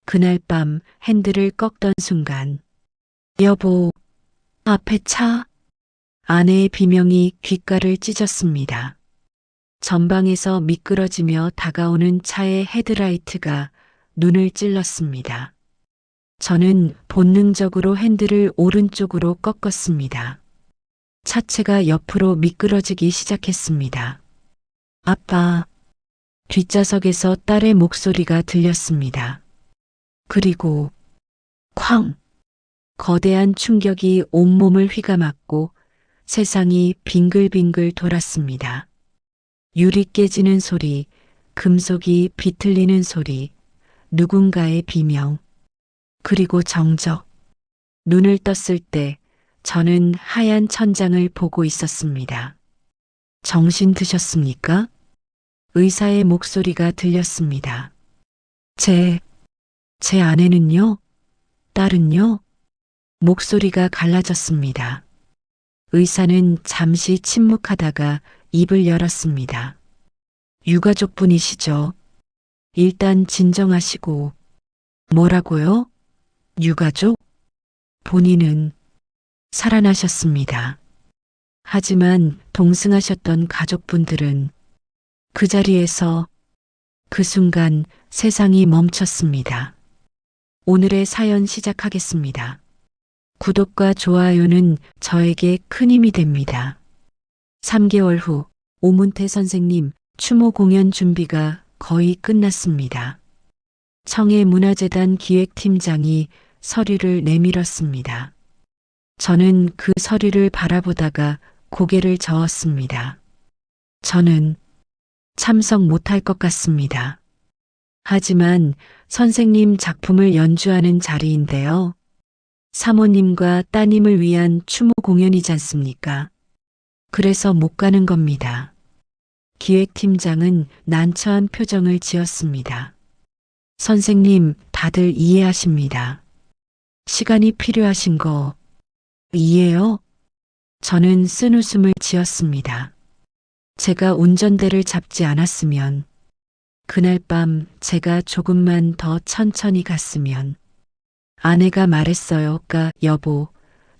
그날 밤 핸들을 꺾던 순간 여보, 앞에 차. 아내의 비명이 귓가를 찢었습니다. 전방에서 미끄러지며 다가오는 차의 헤드라이트가 눈을 찔렀습니다. 저는 본능적으로 핸들을 오른쪽으로 꺾었습니다. 차체가 옆으로 미끄러지기 시작했습니다. 아빠, 뒷좌석에서 딸의 목소리가 들렸습니다. 그리고 쾅! 거대한 충격이 온몸을 휘감았고 세상이 빙글빙글 돌았습니다. 유리 깨지는 소리, 금속이 비틀리는 소리, 누군가의 비명, 그리고 정적. 눈을 떴을 때 저는 하얀 천장을 보고 있었습니다. 정신 드셨습니까? 의사의 목소리가 들렸습니다. 제 아내는요? 딸은요? 목소리가 갈라졌습니다. 의사는 잠시 침묵하다가 입을 열었습니다. 유가족분이시죠? 일단 진정하시고. 뭐라고요? 유가족? 본인은 살아나셨습니다. 하지만 동승하셨던 가족분들은 그 자리에서 그 순간 세상이 멈췄습니다. 오늘의 사연 시작하겠습니다. 구독과 좋아요는 저에게 큰 힘이 됩니다. 3개월 후 오문태 선생님 추모 공연 준비가 거의 끝났습니다. 청해문화재단 기획팀장이 서류를 내밀었습니다. 저는 그 서류를 바라보다가 고개를 저었습니다. 저는 참석 못할 것 같습니다. 하지만 선생님 작품을 연주하는 자리인데요. 사모님과 따님을 위한 추모 공연이지 않습니까? 그래서 못 가는 겁니다. 기획팀장은 난처한 표정을 지었습니다. 선생님, 다들 이해하십니다. 시간이 필요하신 거 이해요? 저는 쓴웃음을 지었습니다. 제가 운전대를 잡지 않았으면, 그날 밤 제가 조금만 더 천천히 갔으면, 아내가 말했어요. 여보,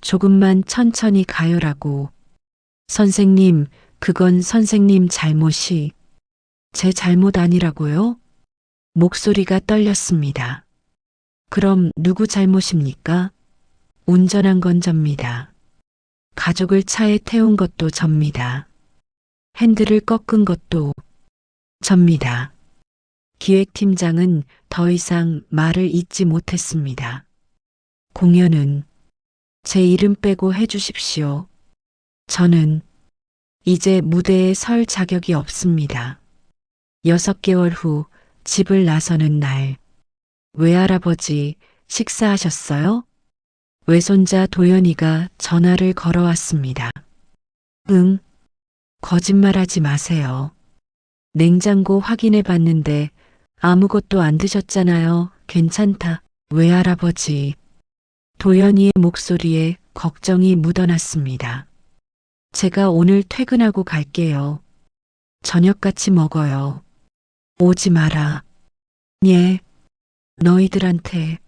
조금만 천천히 가요라고. 선생님, 그건 선생님 잘못이 제 잘못 아니라고요? 목소리가 떨렸습니다. 그럼 누구 잘못입니까? 운전한 건 접니다. 가족을 차에 태운 것도 접니다. 핸들을 꺾은 것도 접니다. 기획팀장은 더 이상 말을 잇지 못했습니다. 공연은 제 이름 빼고 해주십시오. 저는 이제 무대에 설 자격이 없습니다. 6개월 후 집을 나서는 날, 외할아버지 식사하셨어요? 외손자 도연이가 전화를 걸어왔습니다. 응, 거짓말하지 마세요. 냉장고 확인해 봤는데 아무것도 안 드셨잖아요. 괜찮다. 외할아버지. 도연이의 목소리에 걱정이 묻어났습니다. 제가 오늘 퇴근하고 갈게요. 저녁 같이 먹어요. 오지 마라. 예. 너희들한테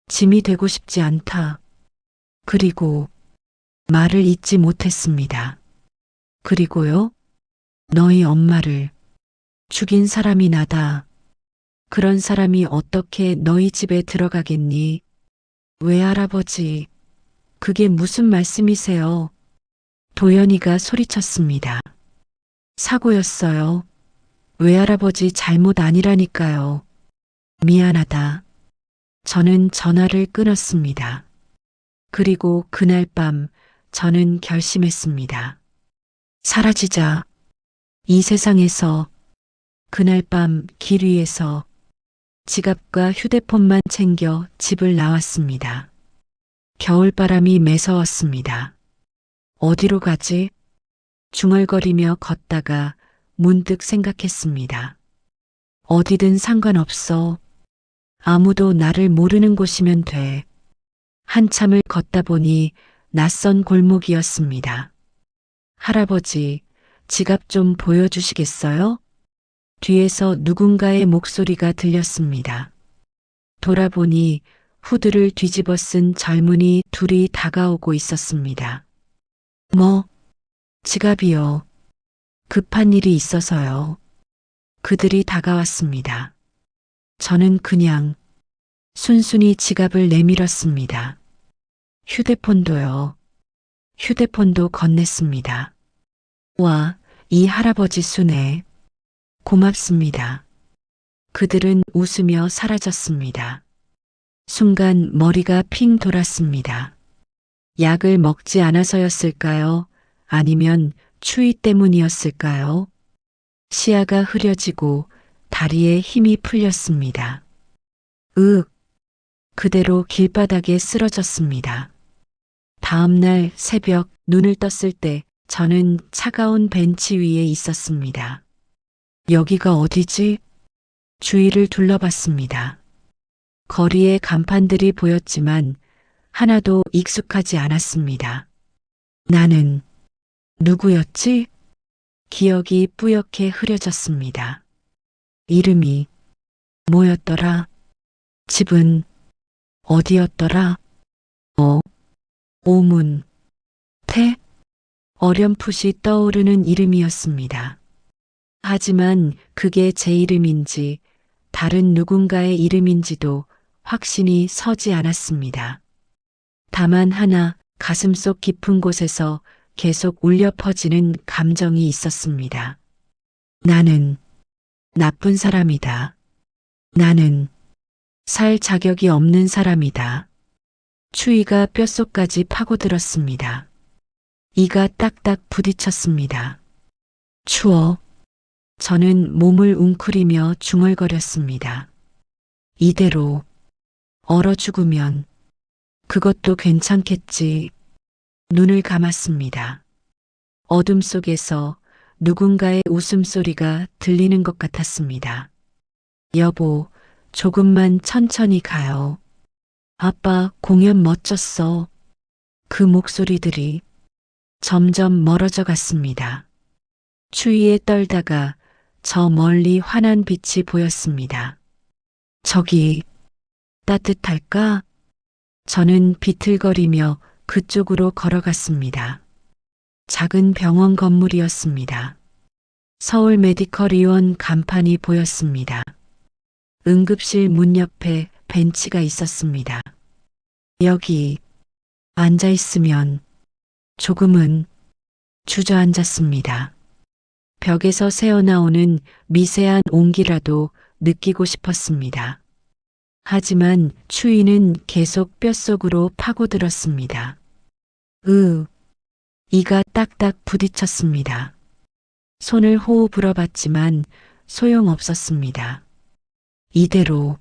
짐이 되고 싶지 않다. 그리고 말을 잇지 못했습니다. 그리고요? 너희 엄마를 죽인 사람이 나다. 그런 사람이 어떻게 너희 집에 들어가겠니? 외할아버지, 그게 무슨 말씀이세요? 도연이가 소리쳤습니다. 사고였어요. 외할아버지 잘못 아니라니까요. 미안하다. 저는 전화를 끊었습니다. 그리고 그날 밤 저는 결심했습니다. 사라지자. 이 세상에서. 그날 밤 길 위에서 지갑과 휴대폰만 챙겨 집을 나왔습니다. 겨울바람이 매서웠습니다. 어디로 가지? 중얼거리며 걷다가 문득 생각했습니다. 어디든 상관없어. 아무도 나를 모르는 곳이면 돼. 한참을 걷다 보니 낯선 골목이었습니다. 할아버지, 지갑 좀 보여주시겠어요? 뒤에서 누군가의 목소리가 들렸습니다. 돌아보니 후드를 뒤집어 쓴 젊은이 둘이 다가오고 있었습니다. 뭐, 지갑이요. 급한 일이 있어서요. 그들이 다가왔습니다. 저는 그냥 순순히 지갑을 내밀었습니다. 휴대폰도요. 휴대폰도 건넸습니다. 와, 이 할아버지 순애. 고맙습니다. 그들은 웃으며 사라졌습니다. 순간 머리가 핑 돌았습니다. 약을 먹지 않아서였을까요? 아니면 추위 때문이었을까요? 시야가 흐려지고 다리에 힘이 풀렸습니다. 그대로 길바닥에 쓰러졌습니다. 다음 날 새벽 눈을 떴을 때 저는 차가운 벤치 위에 있었습니다. 여기가 어디지? 주위를 둘러봤습니다. 거리에 간판들이 보였지만 하나도 익숙하지 않았습니다. 나는 누구였지? 기억이 뿌옇게 흐려졌습니다. 이름이 뭐였더라? 집은 어디였더라? 오문, 태? 어렴풋이 떠오르는 이름이었습니다. 하지만 그게 제 이름인지 다른 누군가의 이름인지도 확신이 서지 않았습니다. 다만 하나 가슴속 깊은 곳에서 계속 울려 퍼지는 감정이 있었습니다. 나는 나쁜 사람이다. 나는 살 자격이 없는 사람이다. 추위가 뼛속까지 파고들었습니다. 이가 딱딱 부딪혔습니다. 추워. 저는 몸을 웅크리며 중얼거렸습니다. 이대로 얼어 죽으면 그것도 괜찮겠지. 눈을 감았습니다. 어둠 속에서 누군가의 웃음소리가 들리는 것 같았습니다. 여보, 조금만 천천히 가요. 아빠 공연 멋졌어. 그 목소리들이 점점 멀어져 갔습니다. 추위에 떨다가 저 멀리 환한 빛이 보였습니다. 저기 따뜻할까? 저는 비틀거리며 그쪽으로 걸어갔습니다. 작은 병원 건물이었습니다. 서울 메디컬 의원 간판이 보였습니다. 응급실 문 옆에 벤치가 있었습니다. 여기 앉아 있으면 조금은 주저앉았습니다. 벽에서 새어나오는 미세한 온기라도 느끼고 싶었습니다. 하지만 추위는 계속 뼛속으로 파고들었습니다. 이가 딱딱 부딪혔습니다. 손을 호호 불어봤지만 소용없었습니다. 이대로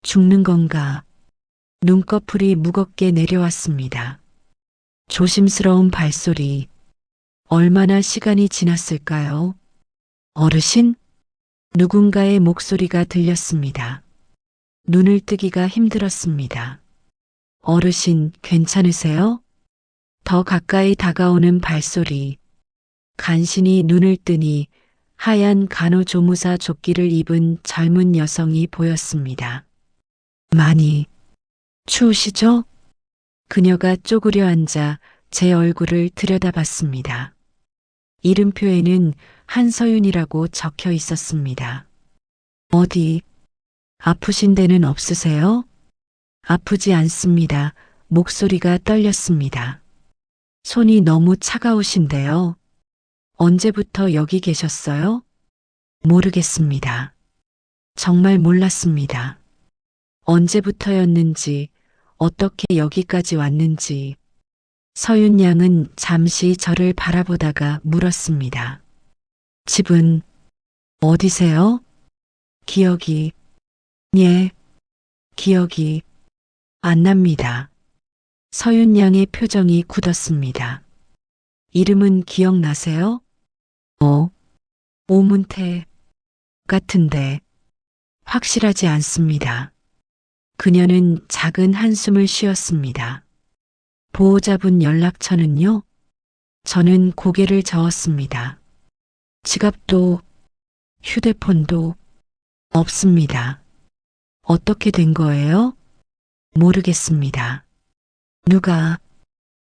죽는 건가? 눈꺼풀이 무겁게 내려왔습니다. 조심스러운 발소리. 얼마나 시간이 지났을까요? 어르신? 누군가의 목소리가 들렸습니다. 눈을 뜨기가 힘들었습니다. 어르신, 괜찮으세요? 더 가까이 다가오는 발소리. 간신히 눈을 뜨니 하얀 간호조무사 조끼를 입은 젊은 여성이 보였습니다. 많이 추우시죠? 그녀가 쪼그려 앉아 제 얼굴을 들여다봤습니다. 이름표에는 한서윤이라고 적혀 있었습니다. 어디 아프신 데는 없으세요? 아프지 않습니다. 목소리가 떨렸습니다. 손이 너무 차가우신데요. 언제부터 여기 계셨어요? 모르겠습니다. 정말 몰랐습니다. 언제부터였는지, 어떻게 여기까지 왔는지. 서윤 양은 잠시 저를 바라보다가 물었습니다. 집은 어디세요? 기억이 안 납니다. 서윤 양의 표정이 굳었습니다. 이름은 기억나세요? 오문태 같은데 확실하지 않습니다. 그녀는 작은 한숨을 쉬었습니다. 보호자분 연락처는요? 저는 고개를 저었습니다. 지갑도 휴대폰도 없습니다. 어떻게 된 거예요? 모르겠습니다. 누가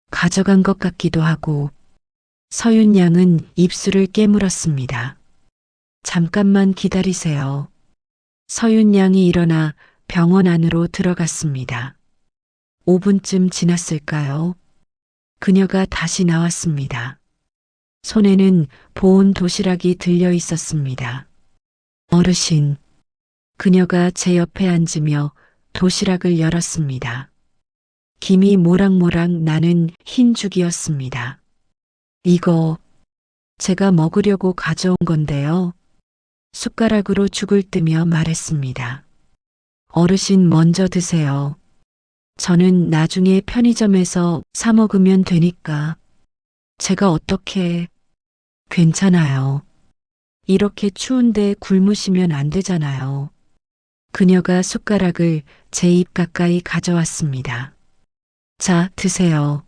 가져간 것 같기도 하고. 서윤 양은 입술을 깨물었습니다. 잠깐만 기다리세요. 서윤 양이 일어나 병원 안으로 들어갔습니다. 5분쯤 지났을까요? 그녀가 다시 나왔습니다. 손에는 보온 도시락이 들려 있었습니다. 어르신, 그녀가 제 옆에 앉으며 도시락을 열었습니다. 김이 모락모락 나는 흰 죽이었습니다. 이거 제가 먹으려고 가져온 건데요. 숟가락으로 죽을 뜨며 말했습니다. 어르신 먼저 드세요. 저는 나중에 편의점에서 사 먹으면 되니까. 제가 어떻게... 괜찮아요. 이렇게 추운데 굶으시면 안 되잖아요. 그녀가 숟가락을 제 입 가까이 가져왔습니다. 자, 드세요.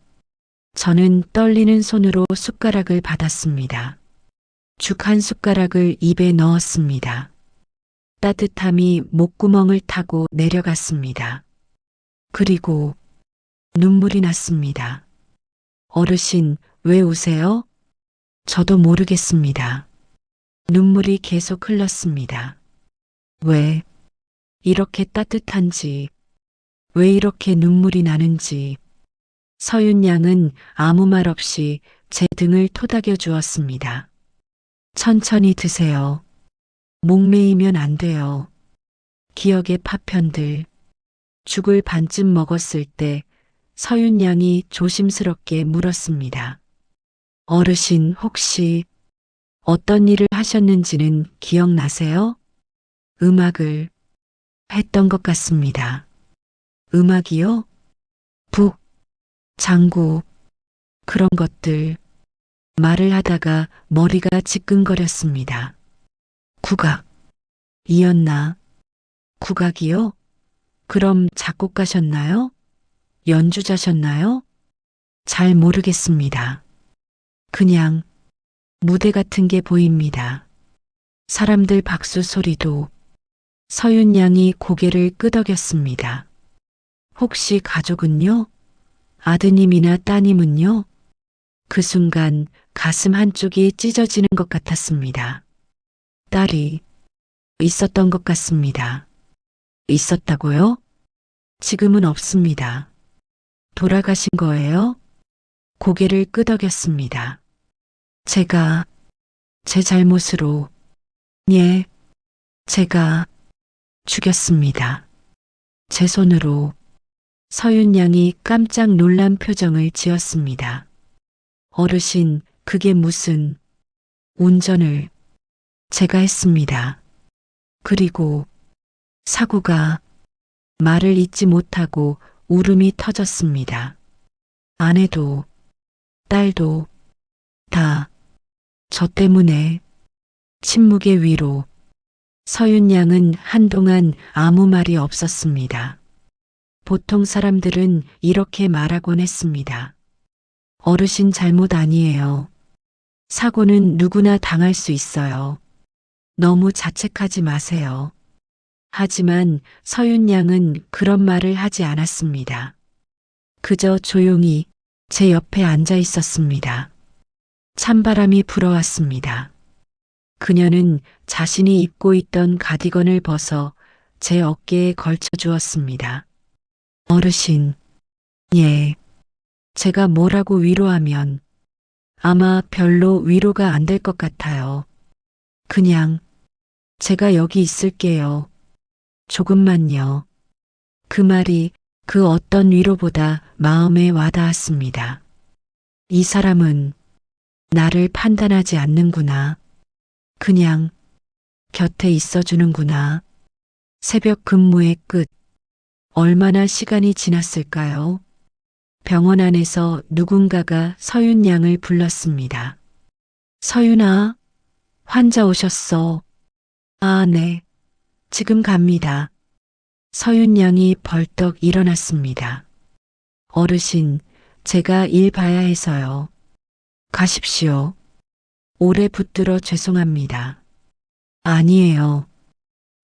저는 떨리는 손으로 숟가락을 받았습니다. 죽 한 숟가락을 입에 넣었습니다. 따뜻함이 목구멍을 타고 내려갔습니다. 그리고 눈물이 났습니다. 어르신, 왜 우세요? 저도 모르겠습니다. 눈물이 계속 흘렀습니다. 왜 이렇게 따뜻한지, 왜 이렇게 눈물이 나는지. 서윤 양은 아무 말 없이 제 등을 토닥여 주었습니다. 천천히 드세요. 목매이면 안 돼요. 기억의 파편들. 죽을 반쯤 먹었을 때 서윤 양이 조심스럽게 물었습니다. 어르신 혹시 어떤 일을 하셨는지는 기억나세요? 음악을 했던 것 같습니다. 음악이요? 북, 장구, 그런 것들. 말을 하다가 머리가 지끈거렸습니다. 국악이었나? 국악이요? 그럼 작곡가셨나요? 연주자셨나요? 잘 모르겠습니다. 그냥 무대 같은 게 보입니다. 사람들 박수 소리도. 서윤 양이 고개를 끄덕였습니다. 혹시 가족은요? 아드님이나 따님은요? 그 순간 가슴 한쪽이 찢어지는 것 같았습니다. 딸이 있었던 것 같습니다. 있었다고요? 지금은 없습니다. 돌아가신 거예요? 고개를 끄덕였습니다. 제가 제 잘못으로, 예, 제가 죽였습니다. 제 손으로. 서윤 양이 깜짝 놀란 표정을 지었습니다. 어르신, 그게 무슨... 운전을 제가 했습니다. 그리고 사고가... 말을 잇지 못하고 울음이 터졌습니다. 아내도 딸도 다 저 때문에. 침묵의 위로. 서윤 양은 한동안 아무 말이 없었습니다. 보통 사람들은 이렇게 말하곤 했습니다. 어르신 잘못 아니에요. 사고는 누구나 당할 수 있어요. 너무 자책하지 마세요. 하지만 서윤 양은 그런 말을 하지 않았습니다. 그저 조용히 제 옆에 앉아 있었습니다. 찬바람이 불어왔습니다. 그녀는 자신이 입고 있던 가디건을 벗어 제 어깨에 걸쳐 주었습니다. 어르신, 예, 제가 뭐라고 위로하면 아마 별로 위로가 안 될 것 같아요. 그냥 제가 여기 있을게요. 조금만요. 그 말이 그 어떤 위로보다 마음에 와닿았습니다. 이 사람은 나를 판단하지 않는구나. 그냥 곁에 있어주는구나. 새벽 근무의 끝. 얼마나 시간이 지났을까요? 병원 안에서 누군가가 서윤 양을 불렀습니다. 서윤아, 환자 오셨어. 아, 네. 지금 갑니다. 서윤 양이 벌떡 일어났습니다. 어르신, 제가 일 봐야 해서요. 가십시오. 오래 붙들어 죄송합니다. 아니에요.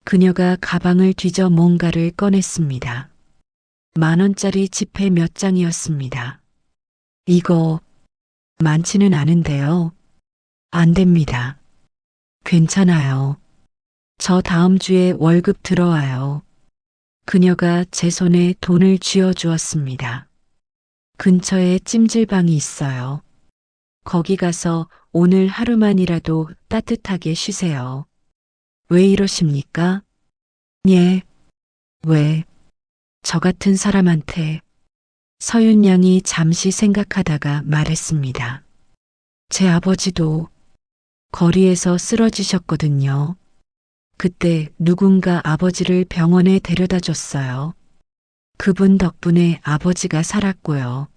그녀가 가방을 뒤져 뭔가를 꺼냈습니다. 10,000원짜리 지폐 몇 장이었습니다. 이거 많지는 않은데요. 안 됩니다. 괜찮아요. 저 다음 주에 월급 들어와요. 그녀가 제 손에 돈을 쥐어 주었습니다. 근처에 찜질방이 있어요. 거기 가서 오늘 하루만이라도 따뜻하게 쉬세요. 왜 이러십니까? 예. 왜? 저 같은 사람한테. 서윤 양이 잠시 생각하다가 말했습니다. 제 아버지도 거리에서 쓰러지셨거든요. 그때 누군가 아버지를 병원에 데려다 줬어요. 그분 덕분에 아버지가 살았고요.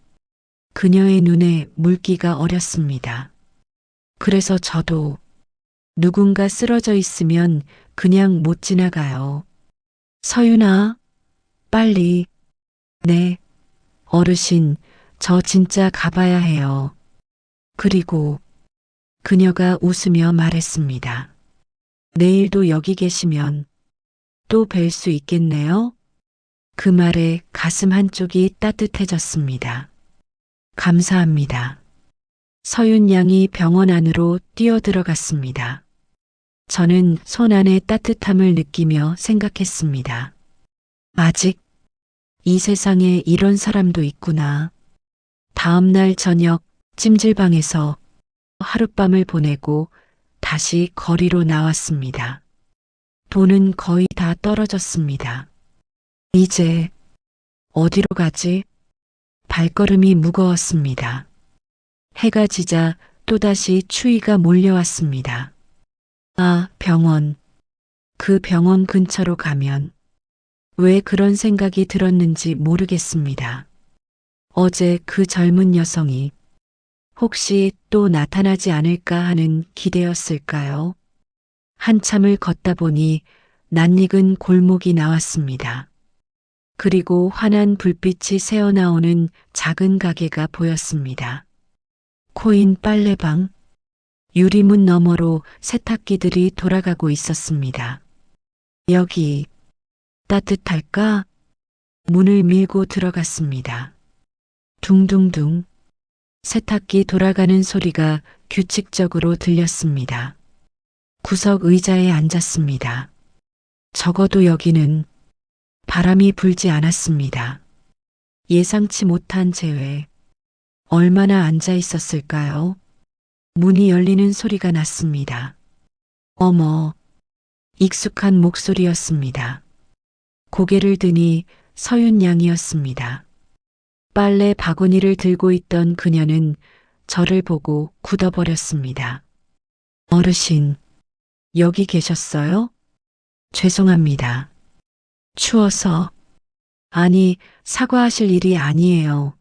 그녀의 눈에 물기가 어렸습니다. 그래서 저도 누군가 쓰러져 있으면 그냥 못 지나가요. 서윤아, 빨리. 네. 어르신, 저 진짜 가봐야 해요. 그리고 그녀가 웃으며 말했습니다. 내일도 여기 계시면 또 뵐 수 있겠네요? 그 말에 가슴 한쪽이 따뜻해졌습니다. 감사합니다. 서윤 양이 병원 안으로 뛰어들어갔습니다. 저는 손 안의 따뜻함을 느끼며 생각했습니다. 아직 이 세상에 이런 사람도 있구나. 다음 날 저녁 찜질방에서 하룻밤을 보내고 다시 거리로 나왔습니다. 돈은 거의 다 떨어졌습니다. 이제 어디로 가지? 발걸음이 무거웠습니다. 해가 지자 또다시 추위가 몰려왔습니다. 아, 병원. 그 병원 근처로 가면 왜 그런 생각이 들었는지 모르겠습니다. 어제 그 젊은 여성이 혹시 또 나타나지 않을까 하는 기대였을까요? 한참을 걷다 보니 낯익은 골목이 나왔습니다. 그리고 환한 불빛이 새어나오는 작은 가게가 보였습니다. 코인 빨래방, 유리문 너머로 세탁기들이 돌아가고 있었습니다. 여기 따뜻할까? 문을 밀고 들어갔습니다. 둥둥둥 세탁기 돌아가는 소리가 규칙적으로 들렸습니다. 구석 의자에 앉았습니다. 적어도 여기는 바람이 불지 않았습니다. 예상치 못한 재회. 얼마나 앉아 있었을까요? 문이 열리는 소리가 났습니다. 어머, 익숙한 목소리였습니다. 고개를 드니 서윤 양이었습니다. 빨래 바구니를 들고 있던 그녀는 저를 보고 굳어버렸습니다. 어르신, 여기 계셨어요? 죄송합니다. 추워서. 아니, 사과하실 일이 아니에요.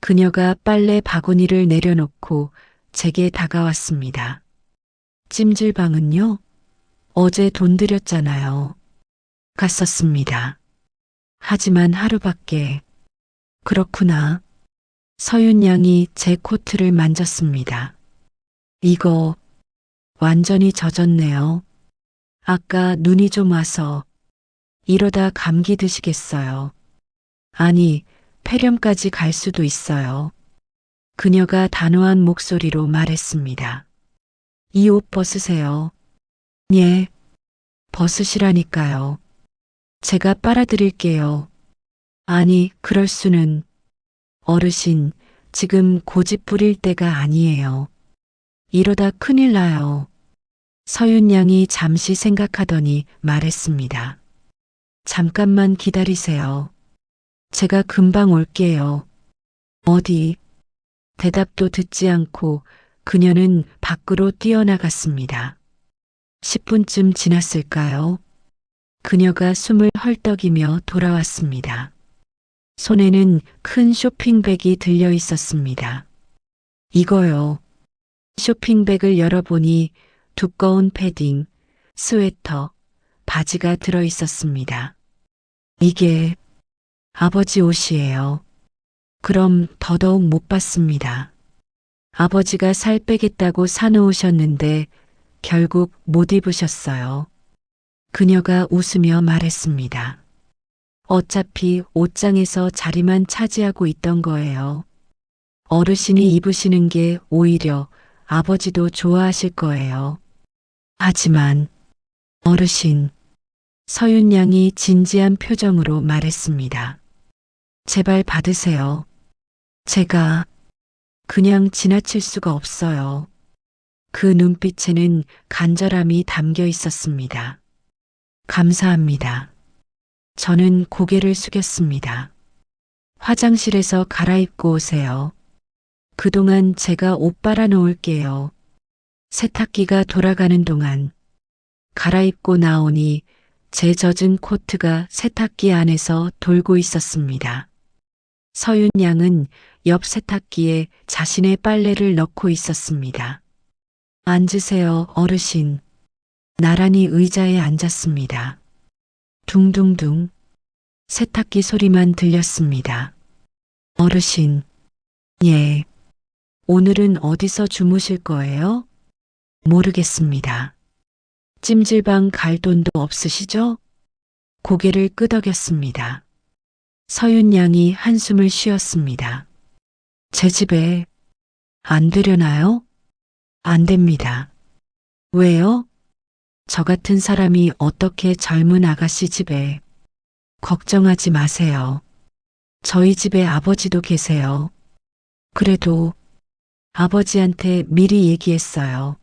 그녀가 빨래 바구니를 내려놓고 제게 다가왔습니다. 찜질방은요? 어제 돈 들였잖아요. 갔었습니다. 하지만 하루밖에. 그렇구나. 서윤 양이 제 코트를 만졌습니다. 이거 완전히 젖었네요. 아까 눈이 좀 와서 이러다 감기 드시겠어요. 아니, 폐렴까지 갈 수도 있어요. 그녀가 단호한 목소리로 말했습니다. 이 옷 벗으세요. 예, 벗으시라니까요. 제가 빨아드릴게요. 아니, 그럴 수는. 어르신, 지금 고집 부릴 때가 아니에요. 이러다 큰일 나요. 서윤 양이 잠시 생각하더니 말했습니다. 잠깐만 기다리세요. 제가 금방 올게요. 어디? 대답도 듣지 않고 그녀는 밖으로 뛰어나갔습니다. 10분쯤 지났을까요? 그녀가 숨을 헐떡이며 돌아왔습니다. 손에는 큰 쇼핑백이 들려 있었습니다. 이거요. 쇼핑백을 열어보니 두꺼운 패딩, 스웨터, 바지가 들어 있었습니다. 이게 아버지 옷이에요. 그럼 더더욱 못 받습니다. 아버지가 살 빼겠다고 사놓으셨는데 결국 못 입으셨어요. 그녀가 웃으며 말했습니다. 어차피 옷장에서 자리만 차지하고 있던 거예요. 어르신이 입으시는 게 오히려 아버지도 좋아하실 거예요. 하지만 어르신, 서윤 양이 진지한 표정으로 말했습니다. 제발 받으세요. 제가 그냥 지나칠 수가 없어요. 그 눈빛에는 간절함이 담겨 있었습니다. 감사합니다. 저는 고개를 숙였습니다. 화장실에서 갈아입고 오세요. 그동안 제가 옷 빨아 놓을게요. 세탁기가 돌아가는 동안 갈아입고 나오니 제 젖은 코트가 세탁기 안에서 돌고 있었습니다. 서윤 양은 옆 세탁기에 자신의 빨래를 넣고 있었습니다. 앉으세요, 어르신. 나란히 의자에 앉았습니다. 둥둥둥 세탁기 소리만 들렸습니다. 어르신, 예. 오늘은 어디서 주무실 거예요? 모르겠습니다. 찜질방 갈 돈도 없으시죠? 고개를 끄덕였습니다. 서윤 양이 한숨을 쉬었습니다. 제 집에 안 되려나요? 안 됩니다. 왜요? 저 같은 사람이 어떻게 젊은 아가씨 집에. 걱정하지 마세요. 저희 집에 아버지도 계세요. 그래도 아버지한테 미리 얘기했어요.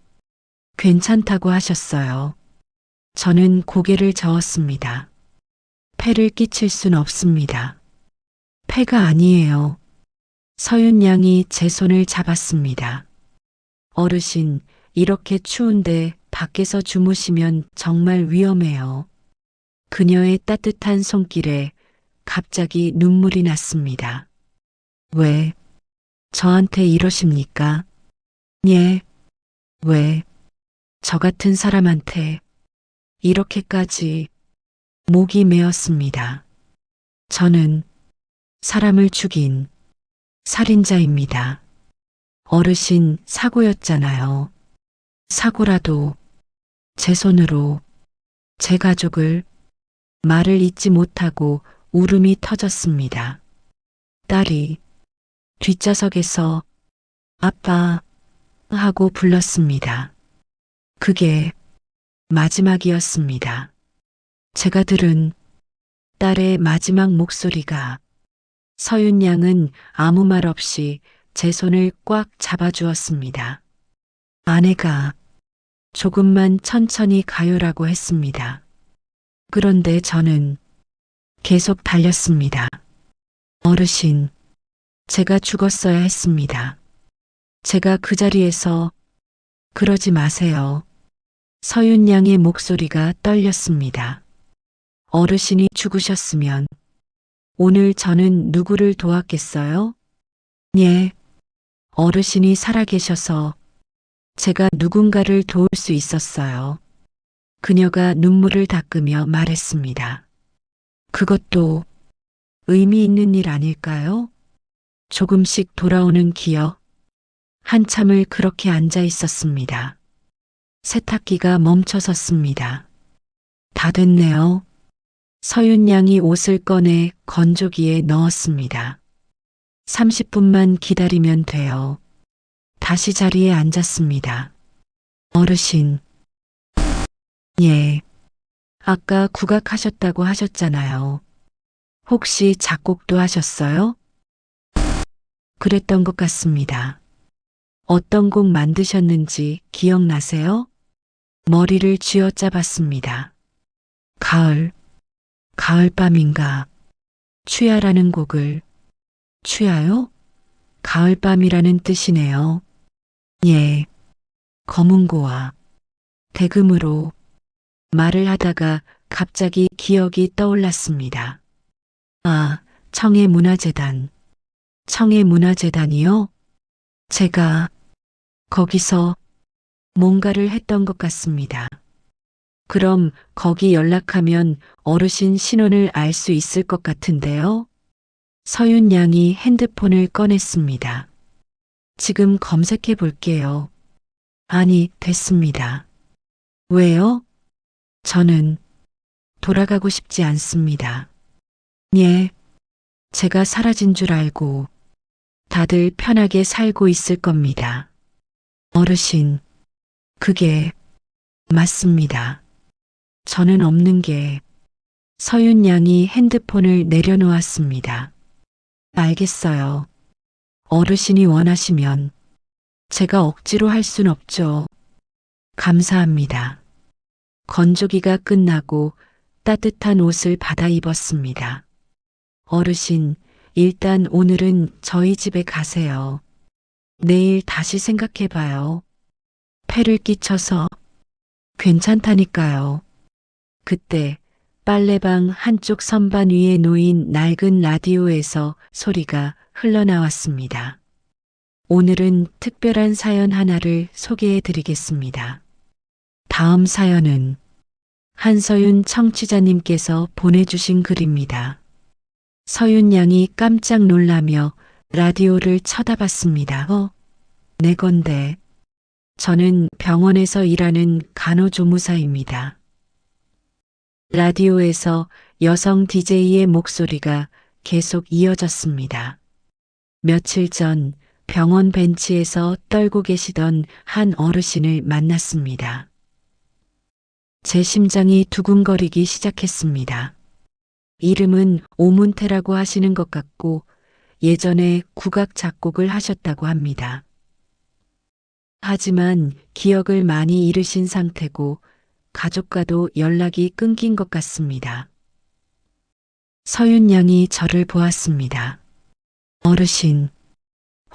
괜찮다고 하셨어요. 저는 고개를 저었습니다. 폐를 끼칠 순 없습니다. 폐가 아니에요. 서윤 양이 제 손을 잡았습니다. 어르신, 이렇게 추운데 밖에서 주무시면 정말 위험해요. 그녀의 따뜻한 손길에 갑자기 눈물이 났습니다. 왜 저한테 이러십니까? 예, 왜 저 같은 사람한테 이렇게까지. 목이 메었습니다. 저는 사람을 죽인 살인자입니다. 어르신, 사고였잖아요. 사고라도 제 손으로 제 가족을. 말을 잇지 못하고 울음이 터졌습니다. 딸이 뒷좌석에서 아빠 하고 불렀습니다. 그게 마지막이었습니다. 제가 들은 딸의 마지막 목소리가. 서윤 양은 아무 말 없이 제 손을 꽉 잡아주었습니다. 아내가 조금만 천천히 가요라고 했습니다. 그런데 저는 계속 달렸습니다. 어르신, 제가 죽었어야 했습니다. 제가 그 자리에서. 그러지 마세요. 서윤 양의 목소리가 떨렸습니다. 어르신이 죽으셨으면 오늘 저는 누구를 도왔겠어요? 예, 어르신이 살아계셔서 제가 누군가를 도울 수 있었어요. 그녀가 눈물을 닦으며 말했습니다. 그것도 의미 있는 일 아닐까요? 조금씩 돌아오는 기억. 한참을 그렇게 앉아 있었습니다. 세탁기가 멈춰섰습니다. 다 됐네요. 서윤 양이 옷을 꺼내 건조기에 넣었습니다. 30분만 기다리면 돼요. 다시 자리에 앉았습니다. 어르신. 예. 아까 국악하셨다고 하셨잖아요. 혹시 작곡도 하셨어요? 그랬던 것 같습니다. 어떤 곡 만드셨는지 기억나세요? 머리를 쥐어짜봤습니다. 가을, 가을밤인가. 취하라는 곡을. 취하요? 가을밤이라는 뜻이네요. 예. 검은고와 대금으로. 말을 하다가 갑자기 기억이 떠올랐습니다. 아, 청해문화재단. 청해문화재단이요? 제가 거기서 뭔가를 했던 것 같습니다. 그럼 거기 연락하면 어르신 신원을 알 수 있을 것 같은데요? 서윤 양이 핸드폰을 꺼냈습니다. 지금 검색해 볼게요. 아니, 됐습니다. 왜요? 저는 돌아가고 싶지 않습니다. 예, 제가 사라진 줄 알고 다들 편하게 살고 있을 겁니다. 어르신, 그게 맞습니다. 저는 없는 게 서윤 양이 핸드폰을 내려놓았습니다. 알겠어요. 어르신이 원하시면 제가 억지로 할 순 없죠. 감사합니다. 건조기가 끝나고 따뜻한 옷을 받아 입었습니다. 어르신, 일단 오늘은 저희 집에 가세요. 내일 다시 생각해봐요. 폐를 끼쳐서 괜찮다니까요. 그때 빨래방 한쪽 선반 위에 놓인 낡은 라디오에서 소리가 흘러나왔습니다. 오늘은 특별한 사연 하나를 소개해 드리겠습니다. 다음 사연은 한서윤 청취자님께서 보내주신 글입니다. 서윤 양이 깜짝 놀라며 라디오를 쳐다봤습니다. 내 건데. 저는 병원에서 일하는 간호조무사입니다. 라디오에서 여성 DJ의 목소리가 계속 이어졌습니다. 며칠 전 병원 벤치에서 떨고 계시던 한 어르신을 만났습니다. 제 심장이 두근거리기 시작했습니다. 이름은 오문태라고 하시는 것 같고 예전에 국악 작곡을 하셨다고 합니다. 하지만 기억을 많이 잃으신 상태고 가족과도 연락이 끊긴 것 같습니다. 서윤 양이 저를 보았습니다. 어르신,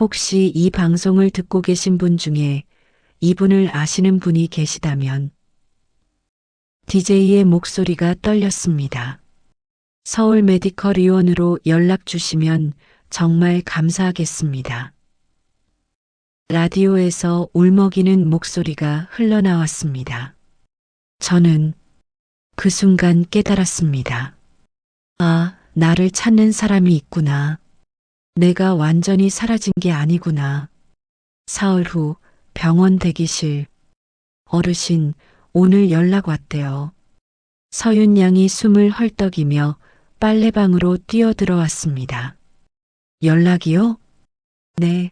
혹시 이 방송을 듣고 계신 분 중에 이분을 아시는 분이 계시다면 DJ의 목소리가 떨렸습니다. 서울 메디컬 의원으로 연락 주시면 정말 감사하겠습니다. 라디오에서 울먹이는 목소리가 흘러나왔습니다. 저는 그 순간 깨달았습니다. 아, 나를 찾는 사람이 있구나. 내가 완전히 사라진 게 아니구나. 사흘 후 병원 대기실. 어르신, 오늘 연락 왔대요. 서윤 양이 숨을 헐떡이며 빨래방으로 뛰어들어왔습니다. 연락이요? 네.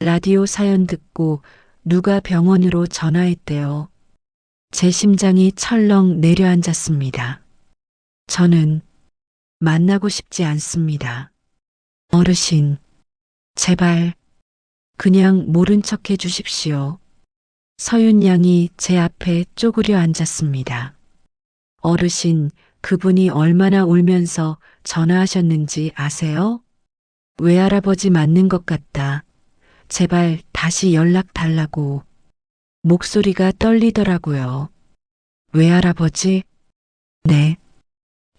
라디오 사연 듣고 누가 병원으로 전화했대요. 제 심장이 철렁 내려앉았습니다. 저는 만나고 싶지 않습니다. 어르신, 제발 그냥 모른 척 해주십시오. 서윤 양이 제 앞에 쪼그려 앉았습니다. 어르신, 그분이 얼마나 울면서 전화하셨는지 아세요? 외할아버지 맞는 것 같다. 제발 다시 연락 달라고. 목소리가 떨리더라고요. 외할아버지? 네.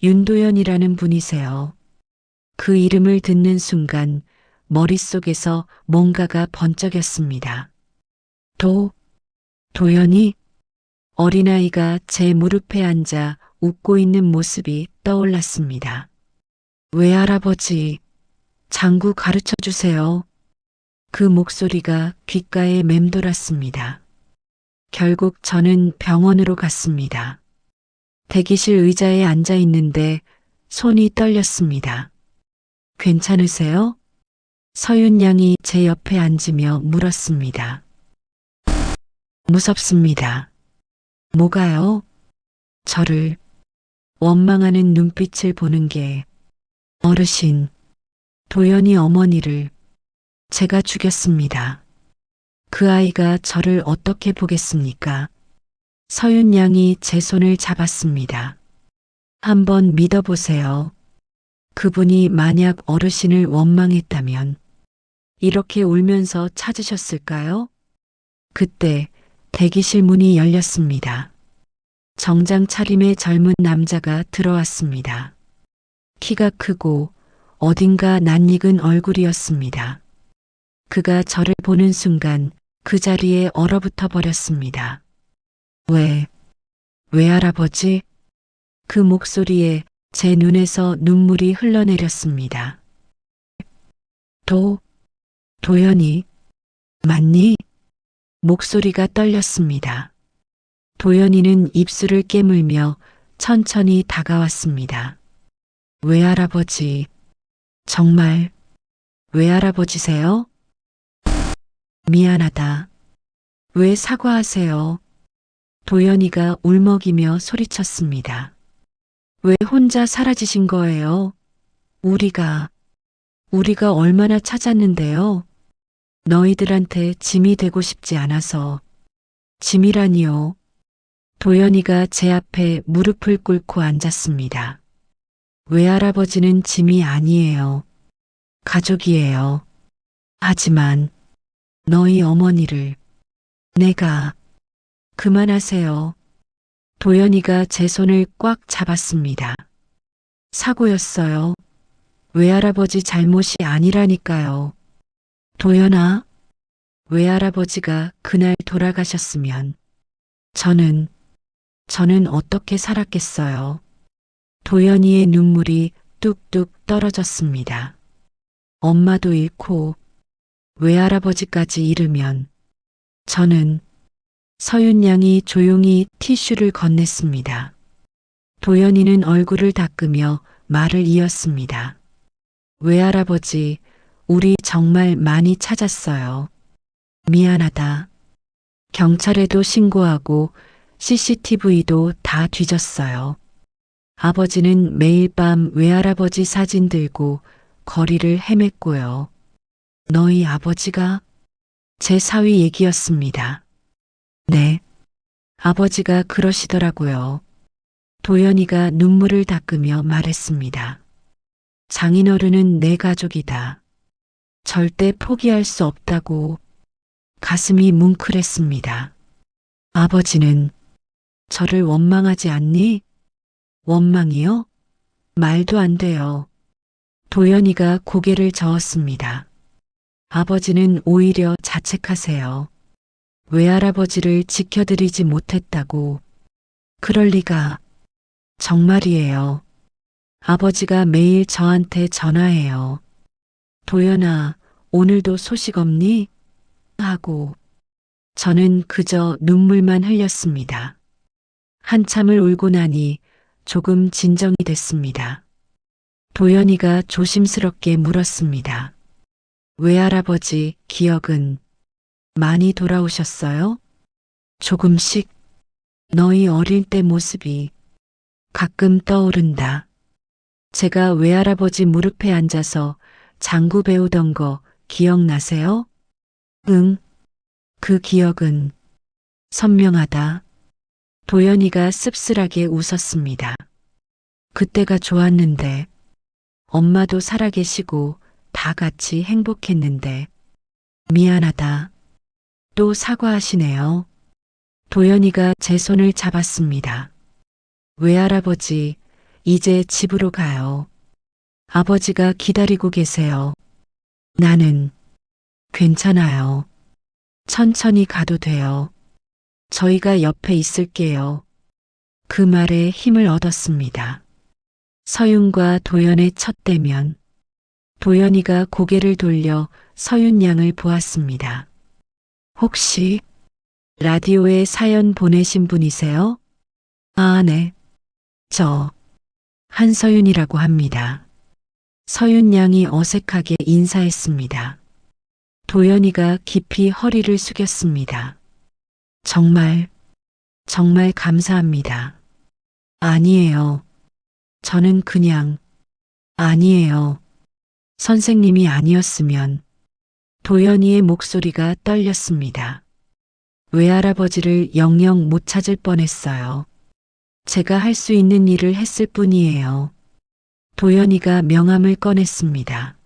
윤도현이라는 분이세요. 그 이름을 듣는 순간 머릿속에서 뭔가가 번쩍였습니다. 도연이? 어린아이가 제 무릎에 앉아 웃고 있는 모습이 떠올랐습니다. 외할아버지, 장구 가르쳐 주세요. 그 목소리가 귓가에 맴돌았습니다. 결국 저는 병원으로 갔습니다. 대기실 의자에 앉아 있는데 손이 떨렸습니다. 괜찮으세요? 서윤 양이 제 옆에 앉으며 물었습니다. 무섭습니다. 뭐가요? 저를 원망하는 눈빛을 보는 게. 어르신, 도연이 어머니를 제가 죽였습니다. 그 아이가 저를 어떻게 보겠습니까? 서윤 양이 제 손을 잡았습니다. 한번 믿어보세요. 그분이 만약 어르신을 원망했다면 이렇게 울면서 찾으셨을까요? 그때 대기실 문이 열렸습니다. 정장 차림의 젊은 남자가 들어왔습니다. 키가 크고 어딘가 낯익은 얼굴이었습니다. 그가 저를 보는 순간 그 자리에 얼어붙어 버렸습니다. 외할아버지? 그 목소리에 제 눈에서 눈물이 흘러내렸습니다. 도연이, 맞니? 목소리가 떨렸습니다. 도연이는 입술을 깨물며 천천히 다가왔습니다. 외할아버지, 정말 외할아버지세요? 미안하다. 왜 사과하세요? 도연이가 울먹이며 소리쳤습니다. 왜 혼자 사라지신 거예요? 우리가 얼마나 찾았는데요? 너희들한테 짐이 되고 싶지 않아서. 짐이라니요. 도연이가 제 앞에 무릎을 꿇고 앉았습니다. 외할아버지는 짐이 아니에요. 가족이에요. 하지만 너희 어머니를 내가 그만하세요. 도연이가 제 손을 꽉 잡았습니다. 사고였어요. 외할아버지 잘못이 아니라니까요. 도연아, 외할아버지가 그날 돌아가셨으면 저는 어떻게 살았겠어요. 도연이의 눈물이 뚝뚝 떨어졌습니다. 엄마도 잃고 외할아버지까지 잃으면 저는 서윤 양이 조용히 티슈를 건넸습니다. 도연이는 얼굴을 닦으며 말을 이었습니다. 외할아버지, 우리 정말 많이 찾았어요. 미안하다. 경찰에도 신고하고 CCTV도 다 뒤졌어요. 아버지는 매일 밤 외할아버지 사진 들고 거리를 헤맸고요. 너희 아버지가 제 사위 얘기였습니다. 네, 아버지가 그러시더라고요. 도연이가 눈물을 닦으며 말했습니다. 장인어른은 내 가족이다. 절대 포기할 수 없다고. 가슴이 뭉클했습니다. 아버지는 저를 원망하지 않니? 원망이요? 말도 안 돼요. 도연이가 고개를 저었습니다. 아버지는 오히려 자책하세요. 외할아버지를 지켜드리지 못했다고. 그럴 리가. 정말이에요. 아버지가 매일 저한테 전화해요. 도연아, 오늘도 소식 없니? 하고. 저는 그저 눈물만 흘렸습니다. 한참을 울고 나니 조금 진정이 됐습니다. 도연이가 조심스럽게 물었습니다. 외할아버지 기억은 많이 돌아오셨어요? 조금씩. 너희 어릴 때 모습이 가끔 떠오른다. 제가 외할아버지 무릎에 앉아서 장구 배우던 거 기억나세요? 응. 그 기억은 선명하다. 도연이가 씁쓸하게 웃었습니다. 그때가 좋았는데, 엄마도 살아계시고 다 같이 행복했는데, 미안하다. 또 사과하시네요. 도연이가 제 손을 잡았습니다. 외할아버지, 이제 집으로 가요. 아버지가 기다리고 계세요. 나는 괜찮아요. 천천히 가도 돼요. 저희가 옆에 있을게요. 그 말에 힘을 얻었습니다. 서윤과 도연의 첫 대면. 도연이가 고개를 돌려 서윤 양을 보았습니다. 혹시 라디오에 사연 보내신 분이세요? 아, 네. 저 한서윤이라고 합니다. 서윤 양이 어색하게 인사했습니다. 도연이가 깊이 허리를 숙였습니다. 정말 감사합니다. 아니에요. 저는 그냥 아니에요. 선생님이 아니었으면. 도연이의 목소리가 떨렸습니다. 외할아버지를 영영 못 찾을 뻔했어요. 제가 할 수 있는 일을 했을 뿐이에요. 도연이가 명함을 꺼냈습니다.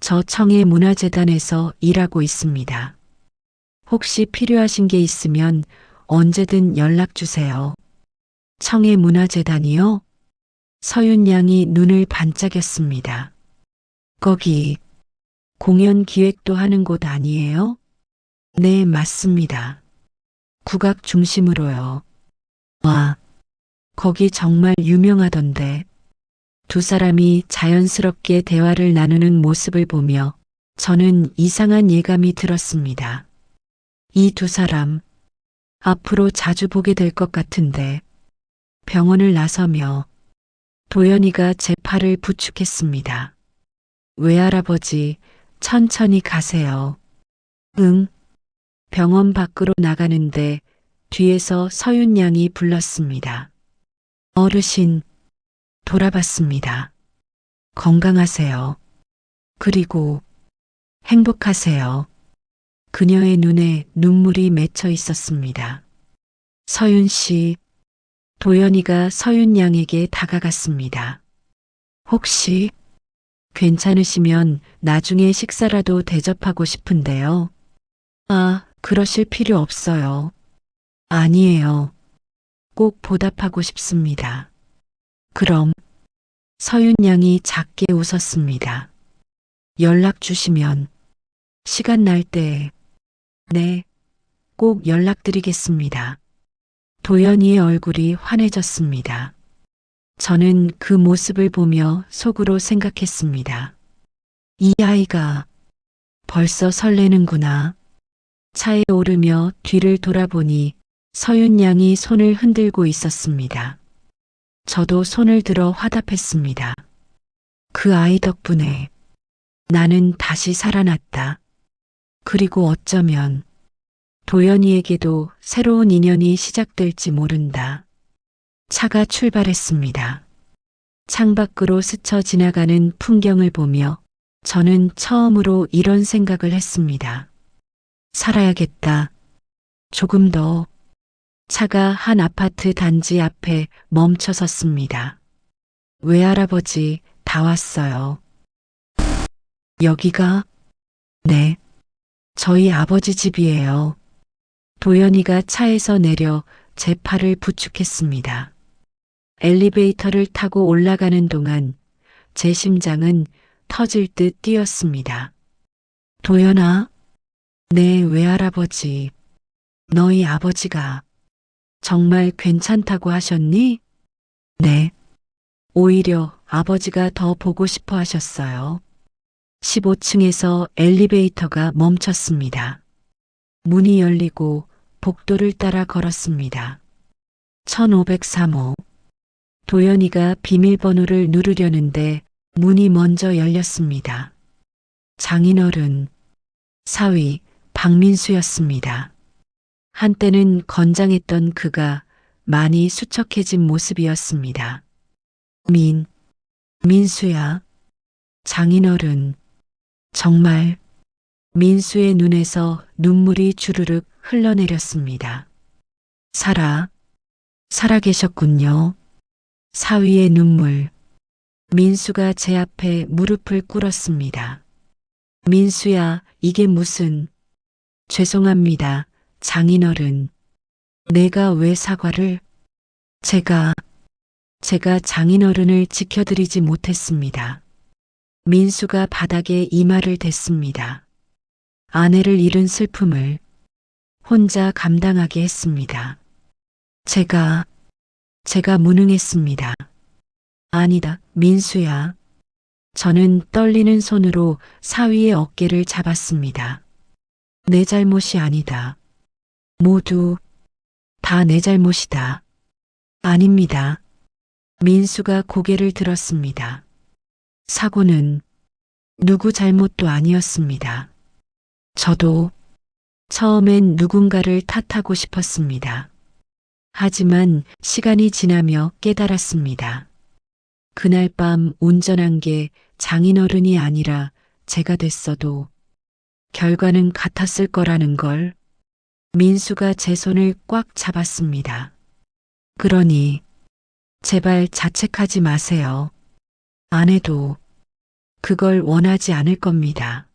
저 청해문화재단에서 일하고 있습니다. 혹시 필요하신 게 있으면 언제든 연락 주세요. 청해문화재단이요? 서윤 양이 눈을 반짝였습니다. 거기 공연 기획도 하는 곳 아니에요? 네, 맞습니다. 국악 중심으로요. 와, 거기 정말 유명하던데. 두 사람이 자연스럽게 대화를 나누는 모습을 보며 저는 이상한 예감이 들었습니다. 이 두 사람 앞으로 자주 보게 될 것 같은데 병원을 나서며 도연이가 제 팔을 부축했습니다. 외할아버지, 천천히 가세요. 응. 병원 밖으로 나가는데 뒤에서 서윤 양이 불렀습니다. 어르신, 돌아봤습니다. 건강하세요. 그리고 행복하세요. 그녀의 눈에 눈물이 맺혀 있었습니다. 서윤 씨, 도연이가 서윤 양에게 다가갔습니다. 혹시 괜찮으시면 나중에 식사라도 대접하고 싶은데요. 아, 그러실 필요 없어요. 아니에요. 꼭 보답하고 싶습니다. 그럼 서윤 양이 작게 웃었습니다. 연락 주시면 시간 날 때, 네, 꼭 연락드리겠습니다. 도연이의 얼굴이 환해졌습니다. 저는 그 모습을 보며 속으로 생각했습니다. 이 아이가 벌써 설레는구나. 차에 오르며 뒤를 돌아보니 서윤 양이 손을 흔들고 있었습니다. 저도 손을 들어 화답했습니다. 그 아이 덕분에 나는 다시 살아났다. 그리고 어쩌면 도연이에게도 새로운 인연이 시작될지 모른다. 차가 출발했습니다. 창밖으로 스쳐 지나가는 풍경을 보며 저는 처음으로 이런 생각을 했습니다. 살아야겠다. 조금 더. 차가 한 아파트 단지 앞에 멈춰 섰습니다. 외할아버지, 다 왔어요. 여기가? 네. 저희 아버지 집이에요. 도연이가 차에서 내려 제 팔을 부축했습니다. 엘리베이터를 타고 올라가는 동안 제 심장은 터질 듯 뛰었습니다. 도연아? 네, 외할아버지. 너희 아버지가 정말 괜찮다고 하셨니? 네. 오히려 아버지가 더 보고 싶어 하셨어요. 15층에서 엘리베이터가 멈췄습니다. 문이 열리고 복도를 따라 걸었습니다. 1503호. 도연이가 비밀번호를 누르려는데 문이 먼저 열렸습니다. 장인어른, 사위, 박민수였습니다. 한때는 건장했던 그가 많이 수척해진 모습이었습니다. 민수야. 장인어른, 정말. 민수의 눈에서 눈물이 주르륵 흘러내렸습니다. 살아계셨군요. 사위의 눈물. 민수가 제 앞에 무릎을 꿇었습니다. 민수야, 이게 무슨... 죄송합니다, 장인어른. 내가 왜 사과를... 제가 장인어른을 지켜드리지 못했습니다. 민수가 바닥에 이마를 댔습니다. 아내를 잃은 슬픔을 혼자 감당하게 했습니다. 제가 무능했습니다. 아니다, 민수야. 저는 떨리는 손으로 사위의 어깨를 잡았습니다. 내 잘못이 아니다. 모두 다 내 잘못이다. 아닙니다. 민수가 고개를 들었습니다. 사고는 누구 잘못도 아니었습니다. 저도 처음엔 누군가를 탓하고 싶었습니다. 하지만 시간이 지나며 깨달았습니다. 그날 밤 운전한 게 장인어른이 아니라 제가 됐어도 결과는 같았을 거라는 걸. 민수가 제 손을 꽉 잡았습니다. 그러니 제발 자책하지 마세요. 아내도 그걸 원하지 않을 겁니다.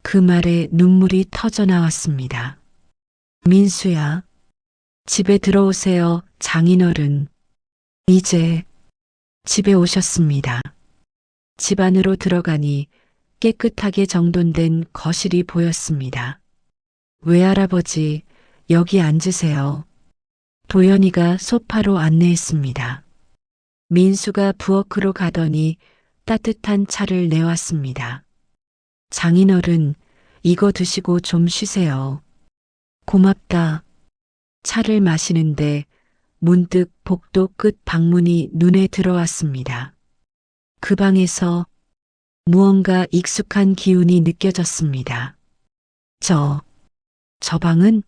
그 말에 눈물이 터져 나왔습니다. 민수야, 집에 들어오세요, 장인어른. 이제 집에 오셨습니다. 집 안으로 들어가니 깨끗하게 정돈된 거실이 보였습니다. 외할아버지, 여기 앉으세요. 도연이가 소파로 안내했습니다. 민수가 부엌으로 가더니 따뜻한 차를 내왔습니다. 장인어른, 이거 드시고 좀 쉬세요. 고맙다. 차를 마시는데 문득 복도 끝 방문이 눈에 들어왔습니다. 그 방에서 무언가 익숙한 기운이 느껴졌습니다. 저 방은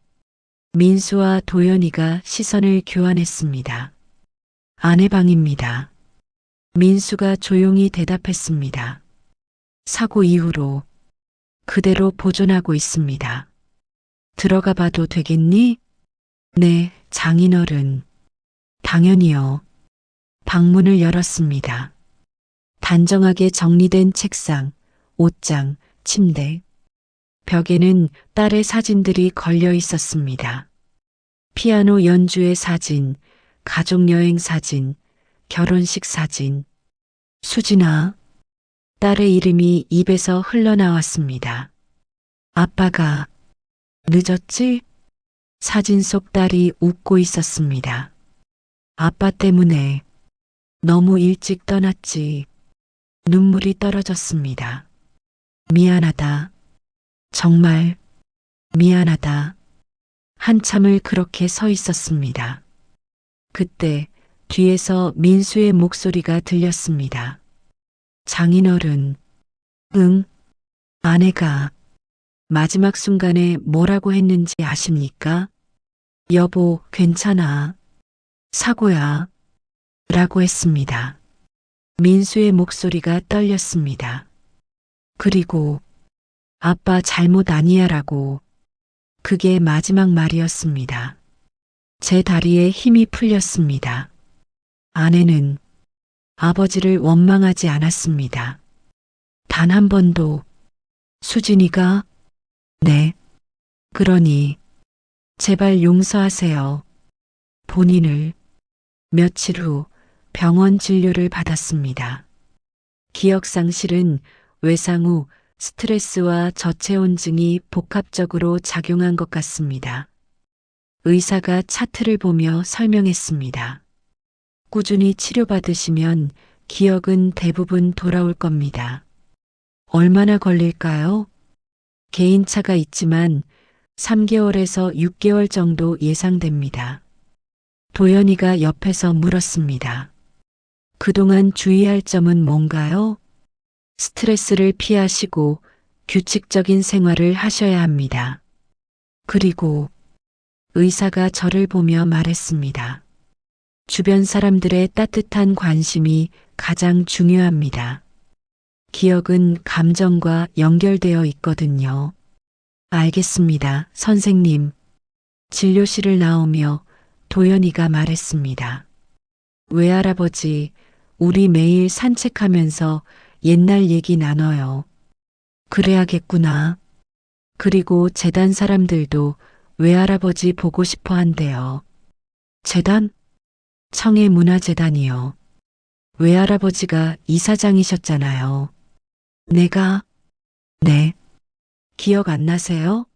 민수와 도연이가 시선을 교환했습니다. 아내 방입니다. 민수가 조용히 대답했습니다. 사고 이후로 그대로 보존하고 있습니다. 들어가 봐도 되겠니? 네, 장인어른. 당연히요. 방문을 열었습니다. 단정하게 정리된 책상, 옷장, 침대. 벽에는 딸의 사진들이 걸려 있었습니다. 피아노 연주회 사진, 가족여행 사진, 결혼식 사진. 수진아. 딸의 이름이 입에서 흘러나왔습니다. 아빠가 늦었지? 사진 속 딸이 웃고 있었습니다. 아빠 때문에 너무 일찍 떠났지. 눈물이 떨어졌습니다. 미안하다. 정말 미안하다. 한참을 그렇게 서 있었습니다. 그때 뒤에서 민수의 목소리가 들렸습니다. 장인어른. 응? 아내가 마지막 순간에 뭐라고 했는지 아십니까? 여보, 괜찮아. 사고야. 라고 했습니다. 민수의 목소리가 떨렸습니다. 그리고 아빠 잘못 아니야 라고. 그게 마지막 말이었습니다. 제 다리에 힘이 풀렸습니다. 아내는 아버지를 원망하지 않았습니다. 단 한 번도. 수진이가? 네. 그러니 제발 용서하세요. 본인을. 며칠 후 병원 진료를 받았습니다. 기억상실은 외상 후 스트레스와 저체온증이 복합적으로 작용한 것 같습니다. 의사가 차트를 보며 설명했습니다. 꾸준히 치료받으시면 기억은 대부분 돌아올 겁니다. 얼마나 걸릴까요? 개인차가 있지만 3개월에서 6개월 정도 예상됩니다. 도연이가 옆에서 물었습니다. 그동안 주의할 점은 뭔가요? 스트레스를 피하시고 규칙적인 생활을 하셔야 합니다. 그리고 의사가 저를 보며 말했습니다. 주변 사람들의 따뜻한 관심이 가장 중요합니다. 기억은 감정과 연결되어 있거든요. 알겠습니다, 선생님. 진료실을 나오며 도연이가 말했습니다. 외할아버지, 우리 매일 산책하면서 옛날 얘기 나눠요. 그래야겠구나. 그리고 재단 사람들도 외할아버지 보고 싶어 한대요. 재단? 청해문화재단이요. 외할아버지가 이사장이셨잖아요. 내가? 네. 기억 안 나세요?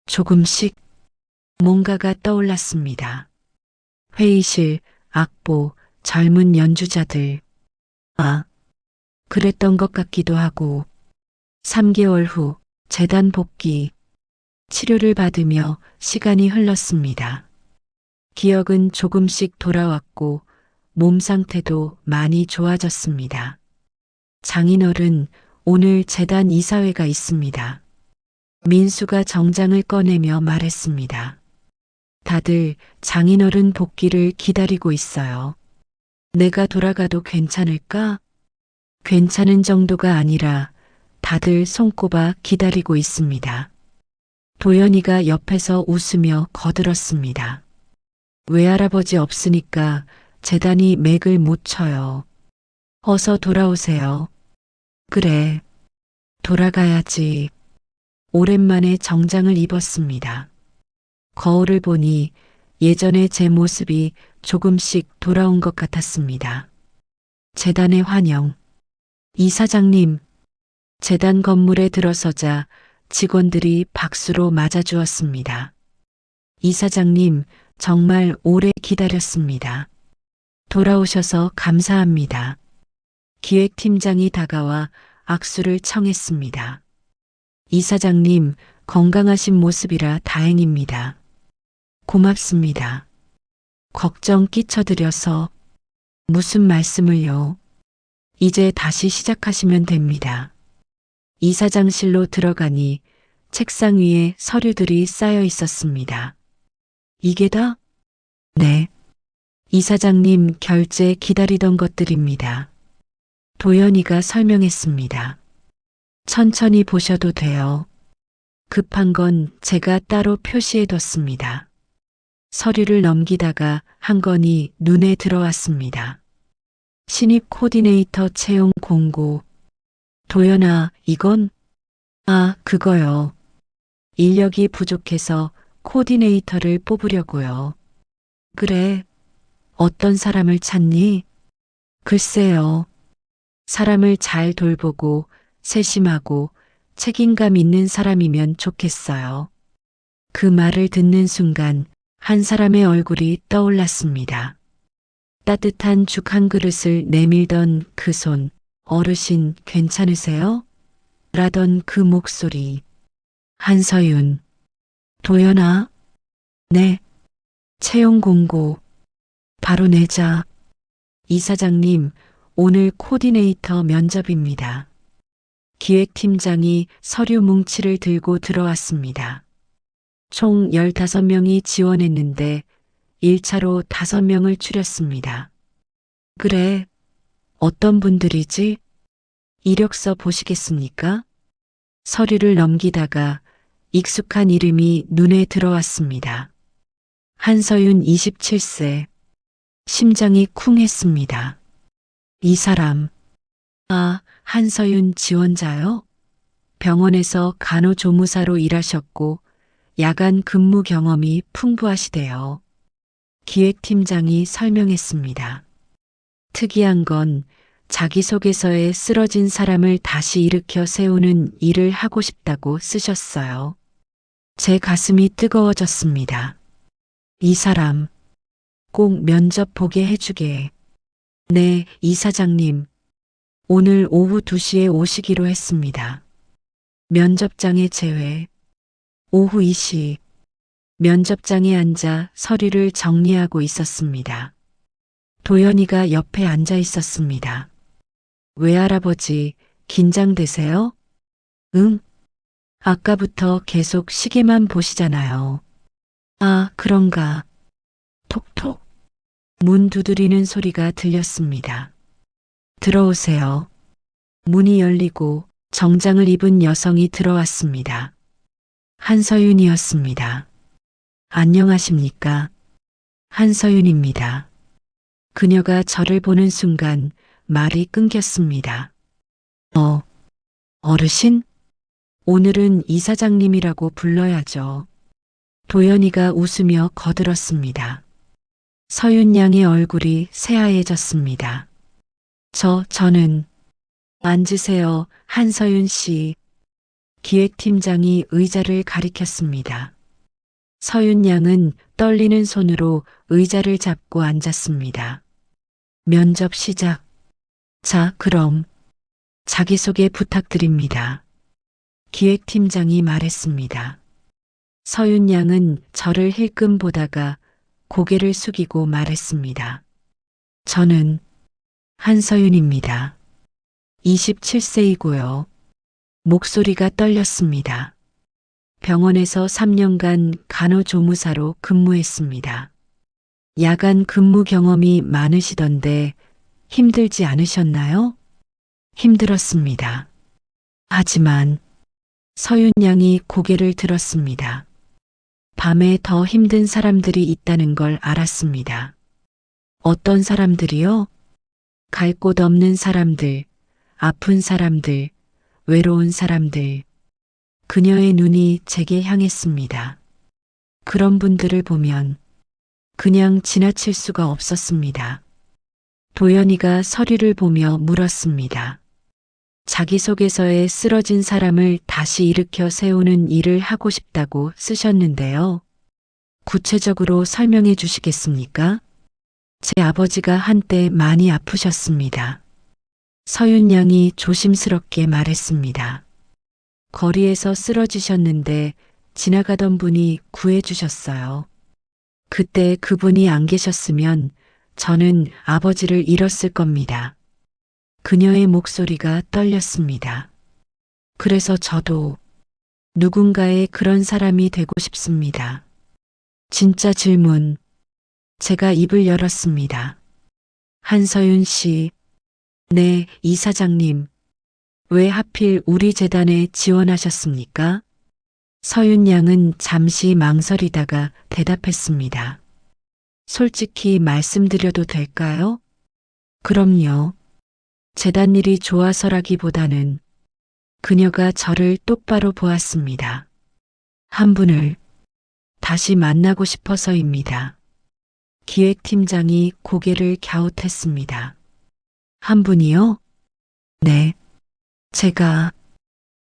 조금씩 뭔가가 떠올랐습니다. 회의실, 악보, 젊은 연주자들. 아, 그랬던 것 같기도 하고. 3개월 후 재단 복귀. 치료를 받으며 시간이 흘렀습니다. 기억은 조금씩 돌아왔고 몸 상태도 많이 좋아졌습니다. 장인어른, 오늘 재단 이사회가 있습니다. 민수가 정장을 꺼내며 말했습니다. 다들 장인어른 복귀를 기다리고 있어요. 내가 돌아가도 괜찮을까? 괜찮은 정도가 아니라 다들 손꼽아 기다리고 있습니다. 도연이가 옆에서 웃으며 거들었습니다. 외할아버지 없으니까 재단이 맥을 못 쳐요. 어서 돌아오세요. 그래, 돌아가야지. 오랜만에 정장을 입었습니다. 거울을 보니 예전의 제 모습이 조금씩 돌아온 것 같았습니다. 재단의 환영. 이사장님. 재단 건물에 들어서자 직원들이 박수로 맞아주었습니다. 이사장님, 정말 오래 기다렸습니다. 돌아오셔서 감사합니다. 기획팀장이 다가와 악수를 청했습니다. 이사장님, 건강하신 모습이라 다행입니다. 고맙습니다. 걱정 끼쳐드려서. 무슨 말씀을요? 이제 다시 시작하시면 됩니다. 이사장실로 들어가니 책상 위에 서류들이 쌓여 있었습니다. 이게 다? 네. 이사장님 결제 기다리던 것들입니다. 도연이가 설명했습니다. 천천히 보셔도 돼요. 급한 건 제가 따로 표시해뒀습니다. 서류를 넘기다가 한 건이 눈에 들어왔습니다. 신입 코디네이터 채용 공고. 도연아, 이건? 아, 그거요. 인력이 부족해서 코디네이터를 뽑으려고요. 그래. 어떤 사람을 찾니? 글쎄요. 사람을 잘 돌보고 세심하고 책임감 있는 사람이면 좋겠어요. 그 말을 듣는 순간 한 사람의 얼굴이 떠올랐습니다. 따뜻한 죽 한 그릇을 내밀던 그 손, 어르신 괜찮으세요? 라던 그 목소리. 한서윤. 도연아? 네. 채용 공고. 바로 내자. 이사장님, 오늘 코디네이터 면접입니다. 기획팀장이 서류 뭉치를 들고 들어왔습니다. 총 15명이 지원했는데 1차로 5명을 추렸습니다. 그래, 어떤 분들이지? 이력서 보시겠습니까? 서류를 넘기다가 익숙한 이름이 눈에 들어왔습니다. 한서윤 27세. 심장이 쿵 했습니다. 이 사람. 아, 한서윤 지원자요? 병원에서 간호조무사로 일하셨고 야간 근무 경험이 풍부하시대요. 기획팀장이 설명했습니다. 특이한 건 자기소개서에 쓰러진 사람을 다시 일으켜 세우는 일을 하고 싶다고 쓰셨어요. 제 가슴이 뜨거워졌습니다. 이 사람 꼭 면접 보게 해주게. 네, 이사장님. 오늘 오후 2시에 오시기로 했습니다. 면접장에 제외. 오후 2시. 면접장에 앉아 서류를 정리하고 있었습니다. 도연이가 옆에 앉아 있었습니다. 외할아버지, 긴장되세요? 응? 아까부터 계속 시계만 보시잖아요. 아, 그런가. 톡톡. 문 두드리는 소리가 들렸습니다. 들어오세요. 문이 열리고 정장을 입은 여성이 들어왔습니다. 한서윤이었습니다. 안녕하십니까? 한서윤입니다. 그녀가 저를 보는 순간 말이 끊겼습니다. 어르신? 오늘은 이사장님이라고 불러야죠. 도연이가 웃으며 거들었습니다. 서윤 양의 얼굴이 새하얘졌습니다. 저는. 앉으세요, 한서윤 씨. 기획팀장이 의자를 가리켰습니다. 서윤 양은 떨리는 손으로 의자를 잡고 앉았습니다. 면접 시작. 자, 그럼 자기소개 부탁드립니다. 기획팀장이 말했습니다. 서윤 양은 저를 힐끔 보다가 고개를 숙이고 말했습니다. 저는 한서윤입니다. 27세이고요. 목소리가 떨렸습니다. 병원에서 3년간 간호조무사로 근무했습니다. 야간 근무 경험이 많으시던데 힘들지 않으셨나요? 힘들었습니다. 하지만 서윤 양이 고개를 들었습니다. 밤에 더 힘든 사람들이 있다는 걸 알았습니다. 어떤 사람들이요? 갈 곳 없는 사람들, 아픈 사람들, 외로운 사람들. 그녀의 눈이 제게 향했습니다. 그런 분들을 보면 그냥 지나칠 수가 없었습니다. 도연이가 서류를 보며 물었습니다. 자기소개서에 쓰러진 사람을 다시 일으켜 세우는 일을 하고 싶다고 쓰셨는데요. 구체적으로 설명해 주시겠습니까? 제 아버지가 한때 많이 아프셨습니다. 서윤 양이 조심스럽게 말했습니다. 거리에서 쓰러지셨는데 지나가던 분이 구해주셨어요. 그때 그분이 안 계셨으면 저는 아버지를 잃었을 겁니다. 그녀의 목소리가 떨렸습니다. 그래서 저도 누군가의 그런 사람이 되고 싶습니다. 진짜 질문. 제가 입을 열었습니다. 한서윤 씨. 네, 이사장님. 왜 하필 우리 재단에 지원하셨습니까? 서윤 양은 잠시 망설이다가 대답했습니다. 솔직히 말씀드려도 될까요? 그럼요. 재단 일이 좋아서라기보다는 그녀가 저를 똑바로 보았습니다. 한 분을 다시 만나고 싶어서입니다. 기획팀장이 고개를 갸웃했습니다. 한 분이요? 네. 제가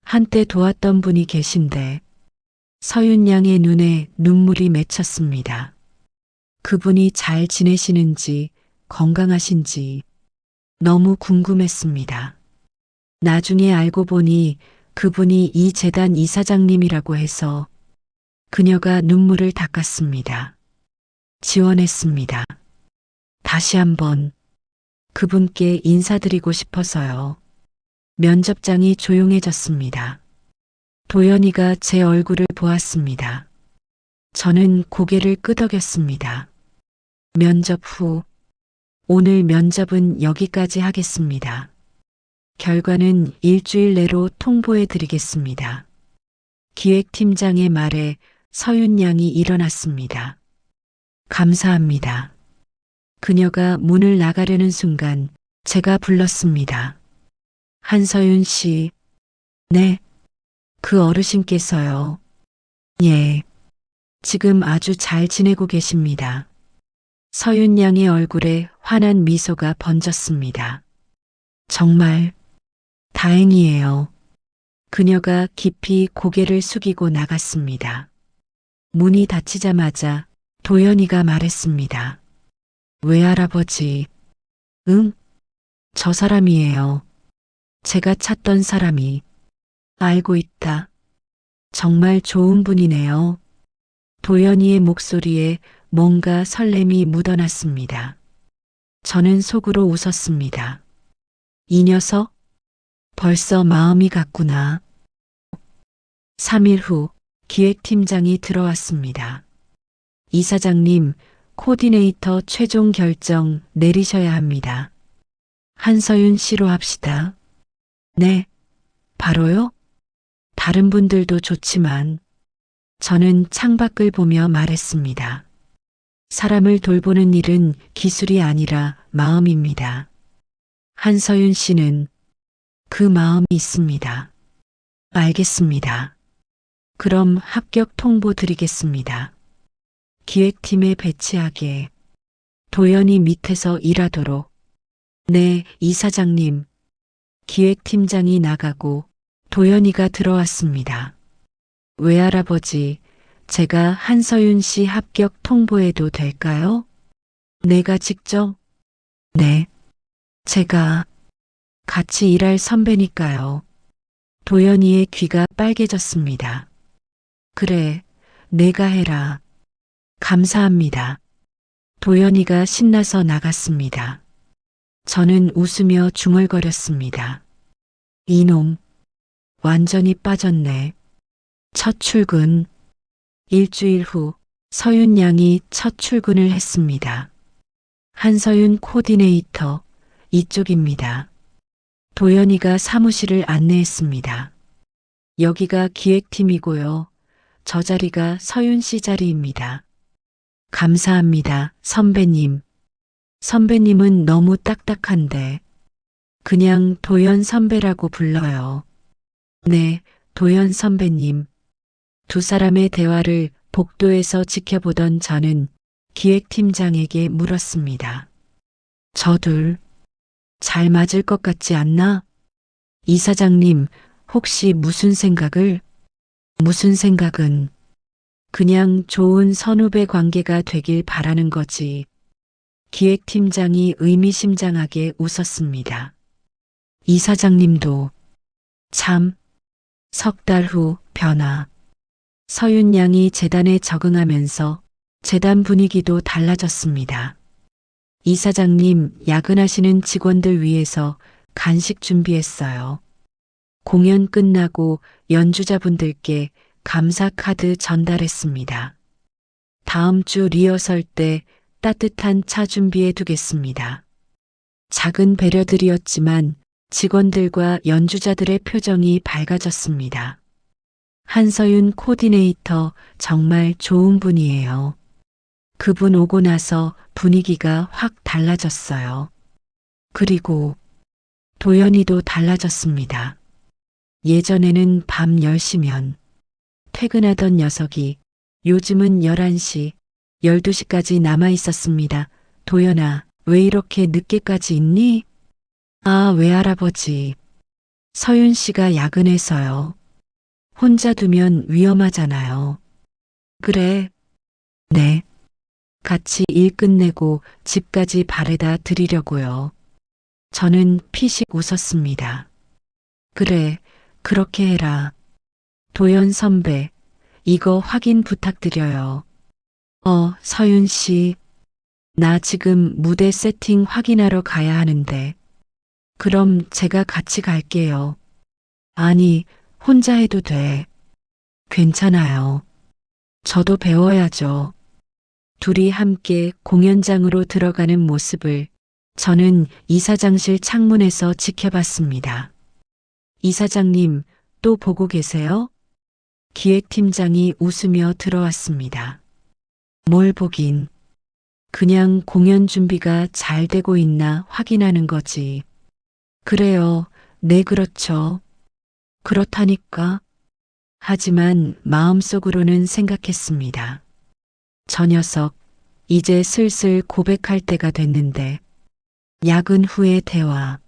한때 도왔던 분이 계신데 서윤 양의 눈에 눈물이 맺혔습니다. 그분이 잘 지내시는지 건강하신지 너무 궁금했습니다. 나중에 알고 보니 그분이 이 재단 이사장님이라고 해서 그녀가 눈물을 닦았습니다. 지원했습니다. 다시 한번 그분께 인사드리고 싶어서요. 면접장이 조용해졌습니다. 도연이가 제 얼굴을 보았습니다. 저는 고개를 끄덕였습니다. 면접 후, 오늘 면접은 여기까지 하겠습니다. 결과는 일주일 내로 통보해 드리겠습니다. 기획팀장의 말에 서윤 양이 일어났습니다. 감사합니다. 그녀가 문을 나가려는 순간 제가 불렀습니다. 한서윤 씨. 네. 그 어르신께서요. 예. 지금 아주 잘 지내고 계십니다. 서윤 양의 얼굴에 환한 미소가 번졌습니다. 정말 다행이에요. 그녀가 깊이 고개를 숙이고 나갔습니다. 문이 닫히자마자 도연이가 말했습니다. 외할아버지. 응? 저 사람이에요. 제가 찾던 사람이. 알고 있다. 정말 좋은 분이네요. 도연이의 목소리에 뭔가 설렘이 묻어났습니다. 저는 속으로 웃었습니다. 이 녀석? 벌써 마음이 갔구나. 3일 후 기획팀장이 들어왔습니다. 이사장님, 코디네이터 최종 결정 내리셔야 합니다. 한서윤 씨로 합시다. 네, 바로요? 다른 분들도 좋지만 저는 창밖을 보며 말했습니다. 사람을 돌보는 일은 기술이 아니라 마음입니다. 한서윤 씨는 그 마음이 있습니다. 알겠습니다. 그럼 합격 통보 드리겠습니다. 기획팀에 배치하게. 도연이 밑에서 일하도록. 네, 이사장님. 기획팀장이 나가고 도연이가 들어왔습니다. 외할아버지, 제가 한서윤 씨 합격 통보해도 될까요? 내가 직접? 네. 제가 같이 일할 선배니까요. 도연이의 귀가 빨개졌습니다. 그래, 내가 해라. 감사합니다. 도연이가 신나서 나갔습니다. 저는 웃으며 중얼거렸습니다. 이놈, 완전히 빠졌네. 첫 출근. 일주일 후 서윤 양이 첫 출근을 했습니다. 한서윤 코디네이터, 이쪽입니다. 도연이가 사무실을 안내했습니다. 여기가 기획팀이고요. 저 자리가 서윤 씨 자리입니다. 감사합니다, 선배님. 선배님은 너무 딱딱한데 그냥 도연 선배라고 불러요. 네, 도연 선배님. 두 사람의 대화를 복도에서 지켜보던 저는 기획팀장에게 물었습니다. 저 둘 잘 맞을 것 같지 않나? 이사장님, 혹시 무슨 생각을? 무슨 생각은 그냥 좋은 선후배 관계가 되길 바라는 거지. 기획팀장이 의미심장하게 웃었습니다. 이사장님도 참. 석 달 후 변화. 서윤 양이 재단에 적응하면서 재단 분위기도 달라졌습니다. 이사장님, 야근하시는 직원들 위해서 간식 준비했어요. 공연 끝나고 연주자분들께 감사 카드 전달했습니다. 다음 주 리허설 때 따뜻한 차 준비해 두겠습니다. 작은 배려들이었지만 직원들과 연주자들의 표정이 밝아졌습니다. 한서윤 코디네이터 정말 좋은 분이에요. 그분 오고 나서 분위기가 확 달라졌어요. 그리고 도연이도 달라졌습니다. 예전에는 밤 10시면 퇴근하던 녀석이 요즘은 11시, 12시까지 남아 있었습니다. 도연아, 왜 이렇게 늦게까지 있니? 아, 외할아버지. 서윤 씨가 야근해서요. 혼자 두면 위험하잖아요. 그래. 네. 같이 일 끝내고 집까지 바래다 드리려고요. 저는 피식 웃었습니다. 그래, 그렇게 해라. 도연 선배, 이거 확인 부탁드려요. 서윤 씨, 나 지금 무대 세팅 확인하러 가야 하는데. 그럼 제가 같이 갈게요. 아니, 혼자 해도 돼. 괜찮아요. 저도 배워야죠. 둘이 함께 공연장으로 들어가는 모습을 저는 이사장실 창문에서 지켜봤습니다. 이사장님, 또 보고 계세요? 기획팀장이 웃으며 들어왔습니다. 뭘 보긴. 그냥 공연 준비가 잘 되고 있나 확인하는 거지. 그래요. 네, 그렇죠. 그렇다니까. 하지만 마음속으로는 생각했습니다. 저 녀석, 이제 슬슬 고백할 때가 됐는데. 야근 후의 대화.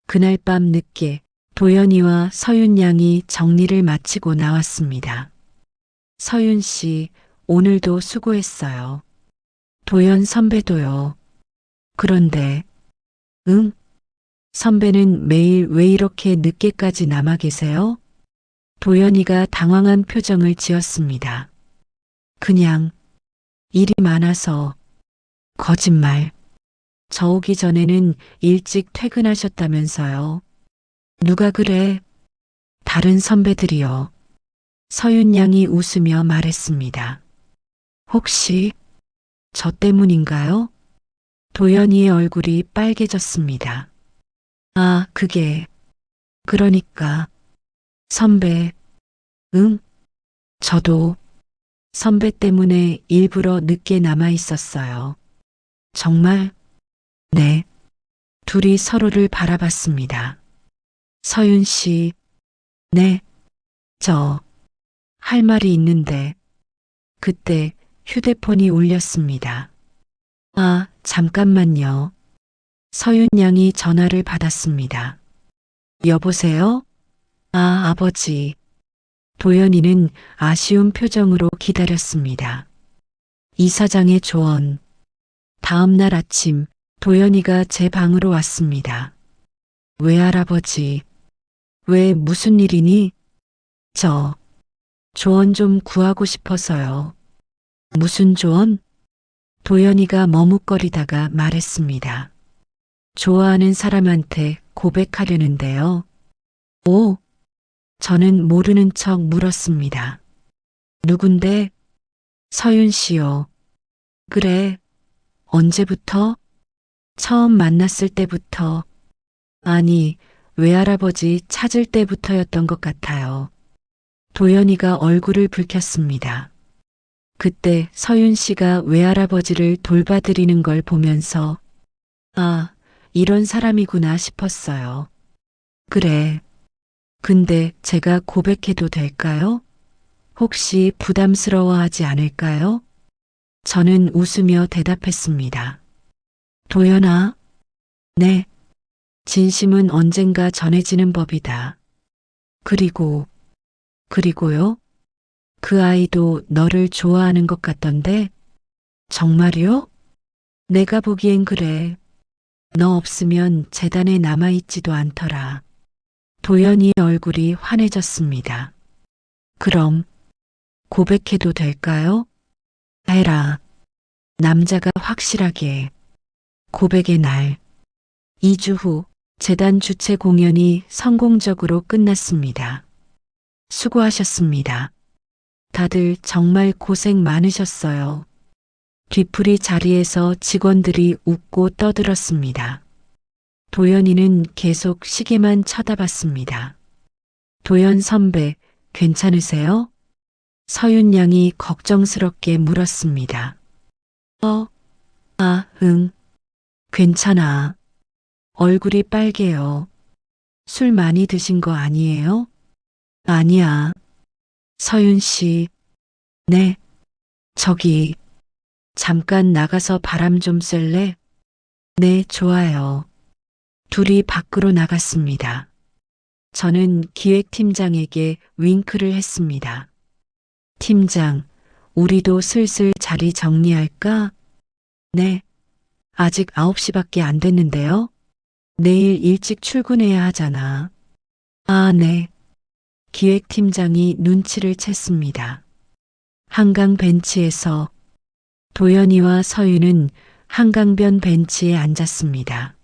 그날 밤 늦게 도연이와 서윤 양이 정리를 마치고 나왔습니다. 서윤 씨, 오늘도 수고했어요. 도연 선배도요. 그런데, 응? 선배는 매일 왜 이렇게 늦게까지 남아 계세요? 도연이가 당황한 표정을 지었습니다. 그냥, 일이 많아서. 거짓말. 저 오기 전에는 일찍 퇴근하셨다면서요. 누가 그래? 다른 선배들이요. 서윤 양이 웃으며 말했습니다. 혹시 저 때문인가요? 도연이의 얼굴이 빨개졌습니다. 아, 그러니까. 선배, 응? 저도 선배 때문에 일부러 늦게 남아 있었어요. 정말? 네. 둘이 서로를 바라봤습니다. 서윤 씨, 네. 할 말이 있는데. 그때 휴대폰이 울렸습니다. 아, 잠깐만요. 서윤 양이 전화를 받았습니다. 여보세요? 아, 아버지. 도연이는 아쉬운 표정으로 기다렸습니다. 이사장의 조언. 다음 날 아침 도연이가 제 방으로 왔습니다. 외할아버지, 왜 무슨 일이니? 조언 좀 구하고 싶어서요. 무슨 조언? 도연이가 머뭇거리다가 말했습니다. 좋아하는 사람한테 고백하려는데요. 오, 저는 모르는 척 물었습니다. 누군데? 서윤 씨요. 그래, 언제부터? 처음 만났을 때부터. 아니, 외할아버지 찾을 때부터였던 것 같아요. 도연이가 얼굴을 붉혔습니다. 그때 서윤 씨가 외할아버지를 돌봐드리는 걸 보면서 아, 이런 사람이구나 싶었어요. 그래. 근데 제가 고백해도 될까요? 혹시 부담스러워하지 않을까요? 저는 웃으며 대답했습니다. 도연아? 네. 진심은 언젠가 전해지는 법이다. 그리고요? 그 아이도 너를 좋아하는 것 같던데? 정말요? 내가 보기엔 그래. 너 없으면 재단에 남아있지도 않더라. 도연이의 얼굴이 환해졌습니다. 그럼 고백해도 될까요? 해라. 남자가 확실하게. 고백의 날. 2주 후 재단 주최 공연이 성공적으로 끝났습니다. 수고하셨습니다. 다들 정말 고생 많으셨어요. 뒤풀이 자리에서 직원들이 웃고 떠들었습니다. 도연이는 계속 시계만 쳐다봤습니다. 도연 선배, 괜찮으세요? 서윤 양이 걱정스럽게 물었습니다. 응. 괜찮아. 얼굴이 빨개요. 술 많이 드신 거 아니에요? 아니야. 서윤 씨. 네. 저기, 잠깐 나가서 바람 좀 쐴래? 네, 좋아요. 둘이 밖으로 나갔습니다. 저는 기획팀장에게 윙크를 했습니다. 팀장, 우리도 슬슬 자리 정리할까? 네. 아직 9시밖에 안 됐는데요. 내일 일찍 출근해야 하잖아. 아, 네. 기획팀장이 눈치를 챘습니다. 한강 벤치에서 도연이와 서윤은 한강변 벤치에 앉았습니다.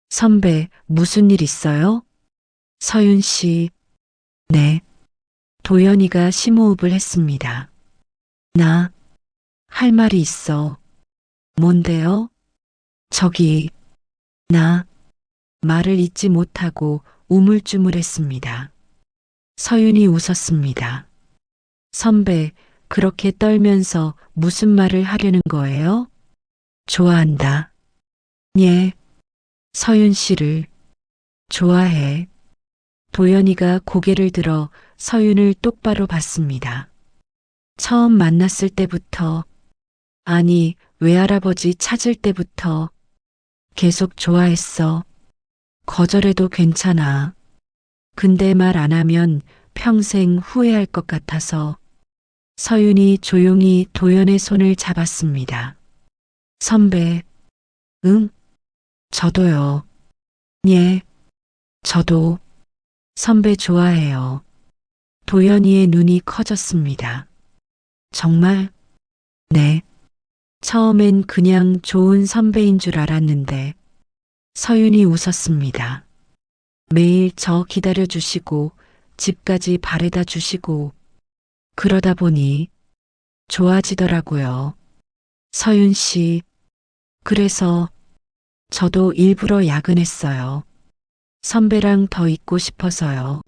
선배, 무슨 일 있어요? 서윤 씨. 네. 도연이가 심호흡을 했습니다. 나, 할 말이 있어. 뭔데요? 저기, 나, 말을 잇지 못하고 우물쭈물했습니다. 서윤이 웃었습니다. 선배, 그렇게 떨면서 무슨 말을 하려는 거예요? 좋아한다. 예. 서윤 씨를 좋아해. 도연이가 고개를 들어 서윤을 똑바로 봤습니다. 처음 만났을 때부터, 아니, 외할아버지 찾을 때부터 계속 좋아했어. 거절해도 괜찮아. 근데 말 안 하면 평생 후회할 것 같아서. 서윤이 조용히 도연의 손을 잡았습니다. 선배, 응? 저도요. 예, 저도. 선배 좋아해요. 도연이의 눈이 커졌습니다. 정말? 네. 처음엔 그냥 좋은 선배인 줄 알았는데. 서윤이 웃었습니다. 매일 저 기다려주시고 집까지 바래다 주시고 그러다 보니 좋아지더라고요. 서윤 씨, 그래서 저도 일부러 야근했어요. 선배랑 더 있고 싶어서요.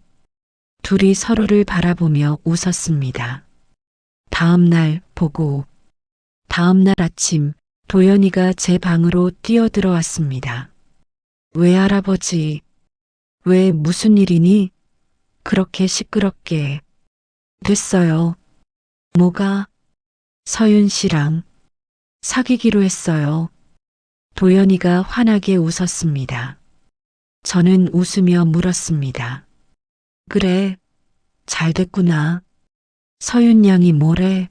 둘이 서로를 바라보며 웃었습니다. 다음 날 아침 도연이가 제 방으로 뛰어들어왔습니다. 외할아버지, 왜 무슨 일이니? 그렇게 시끄럽게. 됐어요. 뭐가? 서윤 씨랑 사귀기로 했어요. 도연이가 환하게 웃었습니다. 저는 웃으며 물었습니다. 그래, 잘 됐구나. 서윤 양이 뭐래?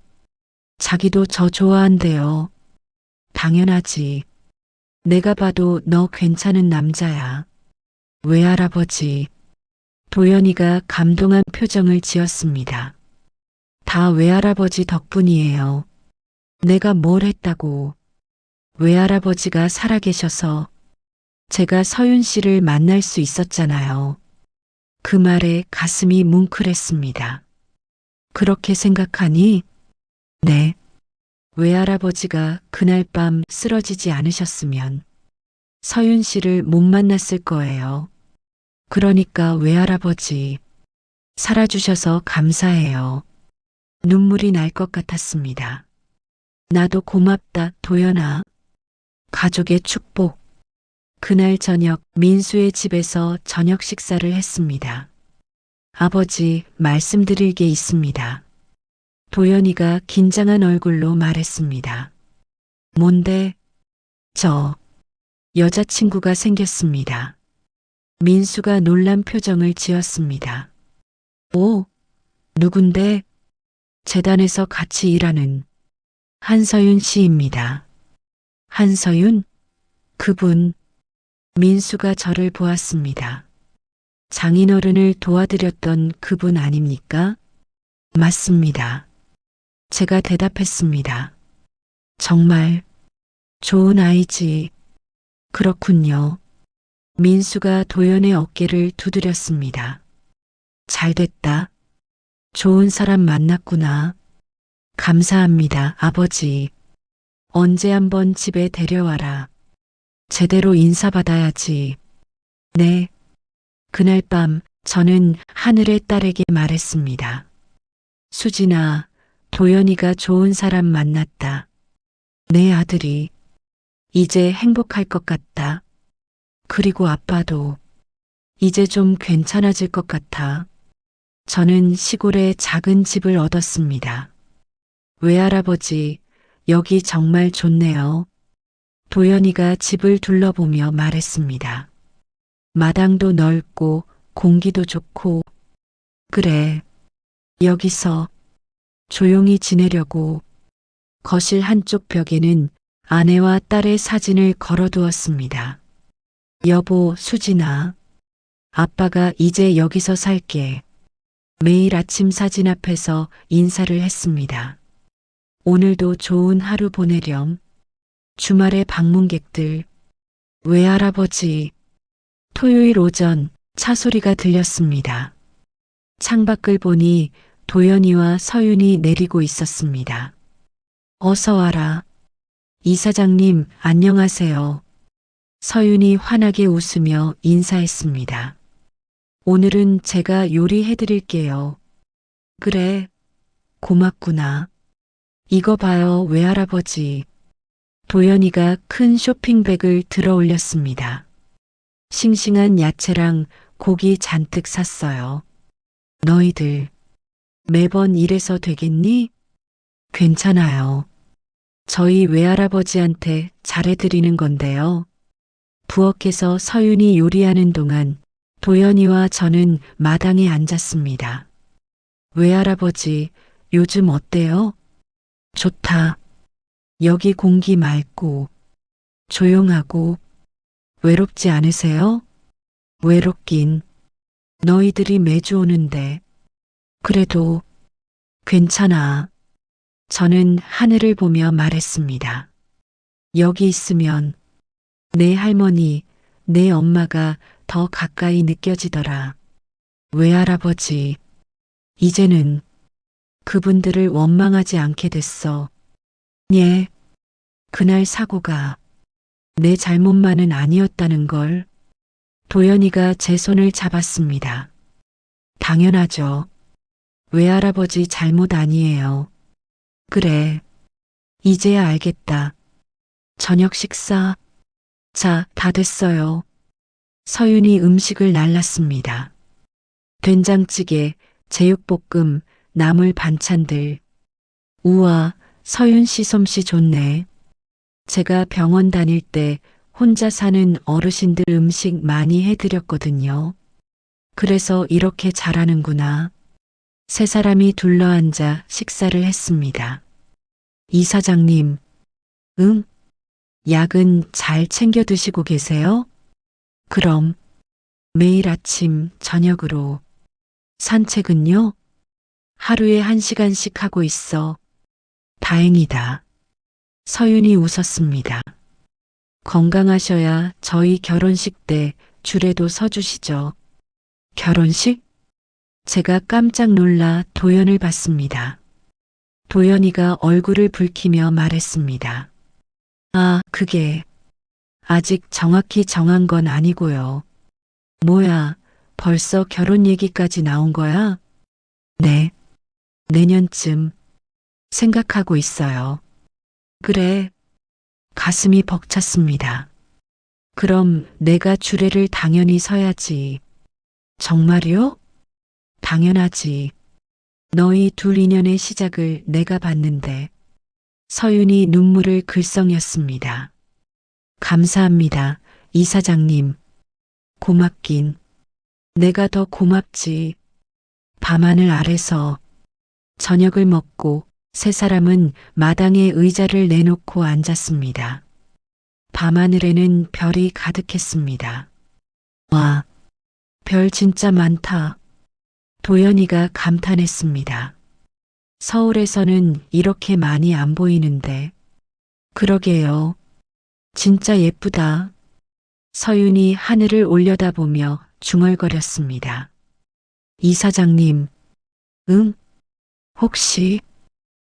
자기도 저 좋아한대요. 당연하지. 내가 봐도 너 괜찮은 남자야. 외할아버지. 도연이가 감동한 표정을 지었습니다. 다 외할아버지 덕분이에요. 내가 뭘 했다고. 외할아버지가 살아계셔서 제가 서윤 씨를 만날 수 있었잖아요. 그 말에 가슴이 뭉클했습니다. 그렇게 생각하니? 네. 외할아버지가 그날 밤 쓰러지지 않으셨으면 서윤 씨를 못 만났을 거예요. 그러니까 외할아버지, 살아주셔서 감사해요. 눈물이 날 것 같았습니다. 나도 고맙다, 도연아. 가족의 축복. 그날 저녁 민수의 집에서 저녁 식사를 했습니다. 아버지, 말씀드릴 게 있습니다. 도연이가 긴장한 얼굴로 말했습니다. 뭔데? 저 여자친구가 생겼습니다. 민수가 놀란 표정을 지었습니다. 오, 누군데? 재단에서 같이 일하는 한서윤 씨입니다. 한서윤? 그분. 민수가 저를 보았습니다. 장인어른을 도와드렸던 그분 아닙니까? 맞습니다. 제가 대답했습니다. 정말 좋은 아이지. 그렇군요. 민수가 도연의 어깨를 두드렸습니다. 잘됐다. 좋은 사람 만났구나. 감사합니다, 아버지. 언제 한번 집에 데려와라. 제대로 인사받아야지. 네. 그날 밤 저는 하늘의 딸에게 말했습니다. 수진아, 도연이가 좋은 사람 만났다. 내 아들이 이제 행복할 것 같다. 그리고 아빠도 이제 좀 괜찮아질 것 같아. 저는 시골에 작은 집을 얻었습니다. 외할아버지, 여기 정말 좋네요. 도연이가 집을 둘러보며 말했습니다. 마당도 넓고 공기도 좋고, 그래, 여기서 조용히 지내려고. 거실 한쪽 벽에는 아내와 딸의 사진을 걸어두었습니다. 여보, 수진아, 아빠가 이제 여기서 살게. 매일 아침 사진 앞에서 인사를 했습니다. 오늘도 좋은 하루 보내렴. 주말에 방문객들. 외할아버지. 토요일 오전 차 소리가 들렸습니다. 창밖을 보니 도연이와 서윤이 내리고 있었습니다. 어서 와라. 이사장님, 안녕하세요. 서윤이 환하게 웃으며 인사했습니다. 오늘은 제가 요리해 드릴게요. 그래, 고맙구나. 이거 봐요, 외할아버지. 도연이가 큰 쇼핑백을 들어 올렸습니다. 싱싱한 야채랑 고기 잔뜩 샀어요. 너희들 매번 이래서 되겠니? 괜찮아요. 저희 외할아버지한테 잘해드리는 건데요. 부엌에서 서윤이 요리하는 동안 도연이와 저는 마당에 앉았습니다. 외할아버지, 요즘 어때요? 좋다. 여기 공기 맑고 조용하고 외롭지 않으세요? 외롭긴. 너희들이 매주 오는데. 그래도 괜찮아. 저는 하늘을 보며 말했습니다. 여기 있으면 내 할머니, 내 엄마가 더 가까이 느껴지더라. 외할아버지, 이제는 그분들을 원망하지 않게 됐어. 예, 그날 사고가 내 잘못만은 아니었다는 걸. 도연이가 제 손을 잡았습니다. 당연하죠. 외할아버지 잘못 아니에요. 그래, 이제야 알겠다. 저녁 식사. 자, 다 됐어요. 서윤이 음식을 날랐습니다. 된장찌개, 제육볶음, 나물 반찬들. 우와, 서윤 씨 솜씨 좋네. 제가 병원 다닐 때 혼자 사는 어르신들 음식 많이 해드렸거든요. 그래서 이렇게 잘하는구나. 세 사람이 둘러앉아 식사를 했습니다. 이사장님, 응? 약은 잘 챙겨 드시고 계세요? 그럼 매일 아침, 저녁으로. 산책은요? 하루에 1시간씩 하고 있어. 다행이다. 서윤이 웃었습니다. 건강하셔야 저희 결혼식 때 줄에도 서주시죠. 결혼식? 제가 깜짝 놀라 도연을 봤습니다. 도연이가 얼굴을 붉히며 말했습니다. 아, 그게 아직 정확히 정한 건 아니고요. 뭐야, 벌써 결혼 얘기까지 나온 거야? 네, 내년쯤 생각하고 있어요. 그래, 가슴이 벅찼습니다. 그럼 내가 주례를 당연히 서야지. 정말요? 당연하지. 너희 둘 인연의 시작을 내가 봤는데. 서윤이 눈물을 글썽였습니다. 감사합니다, 이사장님. 고맙긴. 내가 더 고맙지. 밤하늘 아래서 저녁을 먹고 세 사람은 마당에 의자를 내놓고 앉았습니다. 밤하늘에는 별이 가득했습니다. 와, 별 진짜 많다. 도연이가 감탄했습니다. 서울에서는 이렇게 많이 안 보이는데. 그러게요. 진짜 예쁘다. 서윤이 하늘을 올려다보며 중얼거렸습니다. 이사장님, 응? 혹시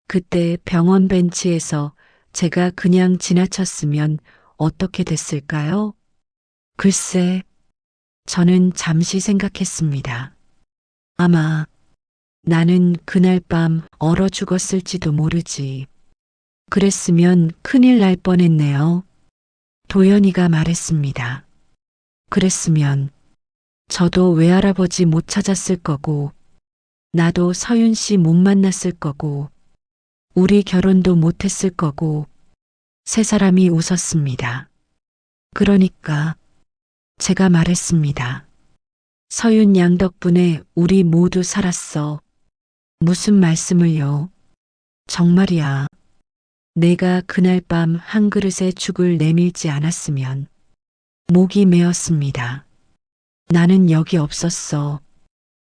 그때 병원 벤치에서 제가 그냥 지나쳤으면 어떻게 됐을까요? 글쎄, 저는 잠시 생각했습니다. 아마 나는 그날 밤 얼어 죽었을지도 모르지. 그랬으면 큰일 날 뻔했네요. 도연이가 말했습니다. 그랬으면 저도 외할아버지 못 찾았을 거고, 나도 서윤 씨 못 만났을 거고, 우리 결혼도 못 했을 거고, 세 사람이 웃었습니다. 그러니까 제가 말했습니다. 서윤 양 덕분에 우리 모두 살았어. 무슨 말씀을요? 정말이야. 내가 그날 밤 한 그릇에 죽을 내밀지 않았으면 목이 메었습니다. 나는 여기 없었어.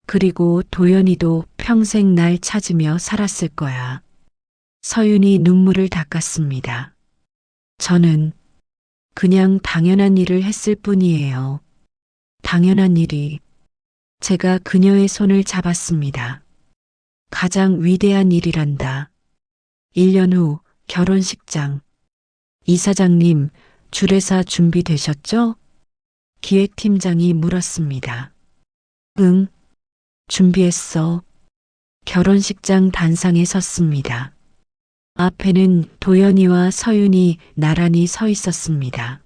그리고 도연이도 평생 날 찾으며 살았을 거야. 서윤이 눈물을 닦았습니다. 저는 그냥 당연한 일을 했을 뿐이에요. 당연한 일이 제가 그녀의 손을 잡았습니다. 가장 위대한 일이란다. 1년 후 결혼식장. 이사장님, 주례사 준비되셨죠? 기획팀장이 물었습니다. 응, 준비했어. 결혼식장 단상에 섰습니다. 앞에는 도연이와 서윤이 나란히 서 있었습니다.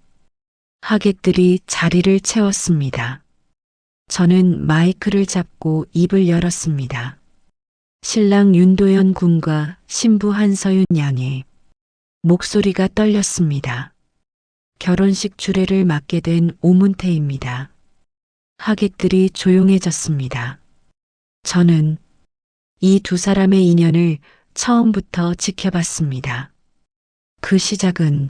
하객들이 자리를 채웠습니다. 저는 마이크를 잡고 입을 열었습니다. 신랑 윤도현 군과 신부 한서윤 양의 목소리가 떨렸습니다. 결혼식 주례를 맡게 된 오문태입니다. 하객들이 조용해졌습니다. 저는 이 두 사람의 인연을 처음부터 지켜봤습니다. 그 시작은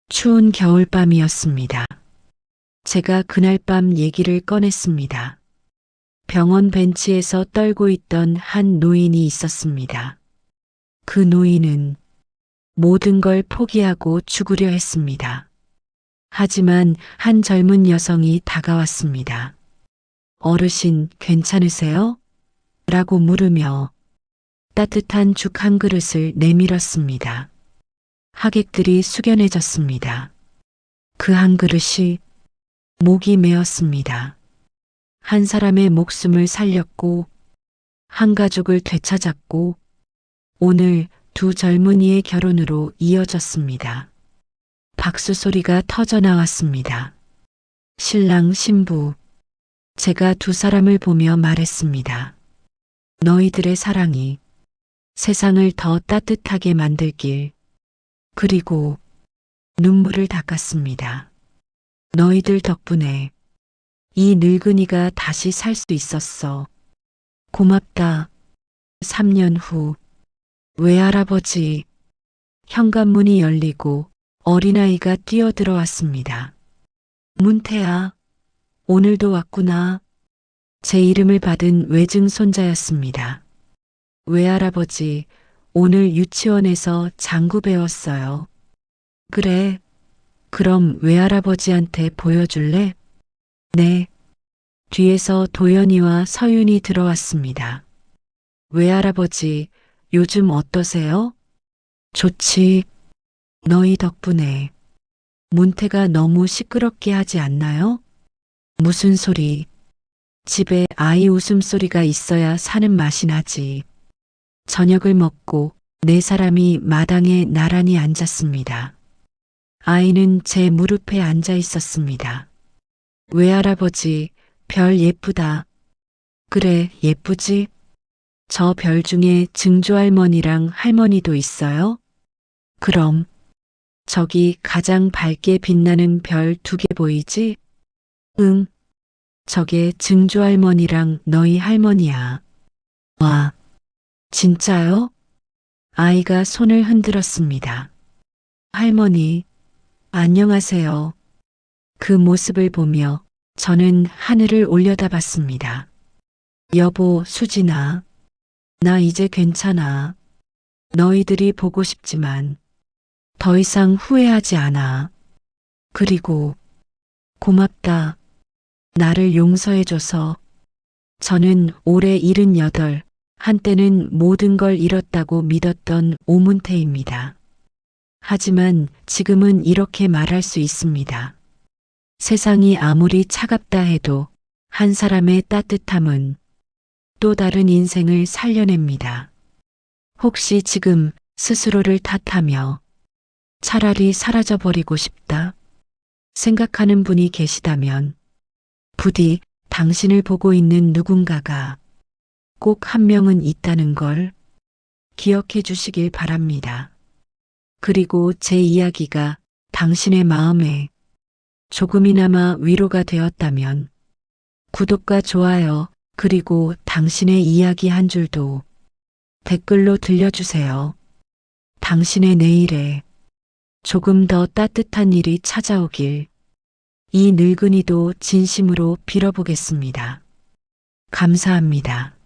추운 겨울밤이었습니다. 제가 그날 밤 얘기를 꺼냈습니다. 병원 벤치에서 떨고 있던 한 노인이 있었습니다. 그 노인은 모든 걸 포기하고 죽으려 했습니다. 하지만 한 젊은 여성이 다가왔습니다. 어르신, 괜찮으세요? 라고 물으며 따뜻한 죽 한 그릇을 내밀었습니다. 하객들이 숙연해졌습니다. 그 한 그릇이 목이 메었습니다. 한 사람의 목숨을 살렸고, 한 가족을 되찾았고, 오늘 두 젊은이의 결혼으로 이어졌습니다. 박수 소리가 터져 나왔습니다. 신랑 신부, 제가 두 사람을 보며 말했습니다. 너희들의 사랑이 세상을 더 따뜻하게 만들길. 그리고 눈물을 닦았습니다. 너희들 덕분에 이 늙은이가 다시 살 수 있었어. 고맙다. 3년 후 외할아버지. 현관문이 열리고 어린아이가 뛰어들어왔습니다. 문태아, 오늘도 왔구나. 제 이름을 받은 외증 손자였습니다. 외할아버지, 오늘 유치원에서 장구 배웠어요. 그래, 그럼 외할아버지한테 보여줄래? 네. 뒤에서 도연이와 서윤이 들어왔습니다. 외할아버지, 요즘 어떠세요? 좋지. 너희 덕분에. 문태가 너무 시끄럽게 하지 않나요? 무슨 소리? 집에 아이 웃음소리가 있어야 사는 맛이 나지. 저녁을 먹고 네 사람이 마당에 나란히 앉았습니다. 아이는 제 무릎에 앉아 있었습니다. 외할아버지, 별 예쁘다. 그래, 예쁘지? 저 별 중에 증조할머니랑 할머니도 있어요? 그럼, 저기 가장 밝게 빛나는 별 2개 보이지? 응, 저게 증조할머니랑 너희 할머니야. 와, 진짜요? 아이가 손을 흔들었습니다. 할머니, 안녕하세요. 그 모습을 보며 저는 하늘을 올려다봤습니다. 여보, 수진아. 나 이제 괜찮아. 너희들이 보고 싶지만 더 이상 후회하지 않아. 그리고 고맙다. 나를 용서해줘서. 저는 올해 78, 한때는 모든 걸 잃었다고 믿었던 오문태입니다. 하지만 지금은 이렇게 말할 수 있습니다. 세상이 아무리 차갑다 해도 한 사람의 따뜻함은 또 다른 인생을 살려냅니다. 혹시 지금 스스로를 탓하며 차라리 사라져버리고 싶다 생각하는 분이 계시다면 부디 당신을 보고 있는 누군가가 꼭 한 명은 있다는 걸 기억해 주시길 바랍니다. 그리고 제 이야기가 당신의 마음에 조금이나마 위로가 되었다면 구독과 좋아요 그리고 당신의 이야기 한 줄도 댓글로 들려주세요. 당신의 내일에 조금 더 따뜻한 일이 찾아오길 이 늙은이도 진심으로 빌어보겠습니다. 감사합니다.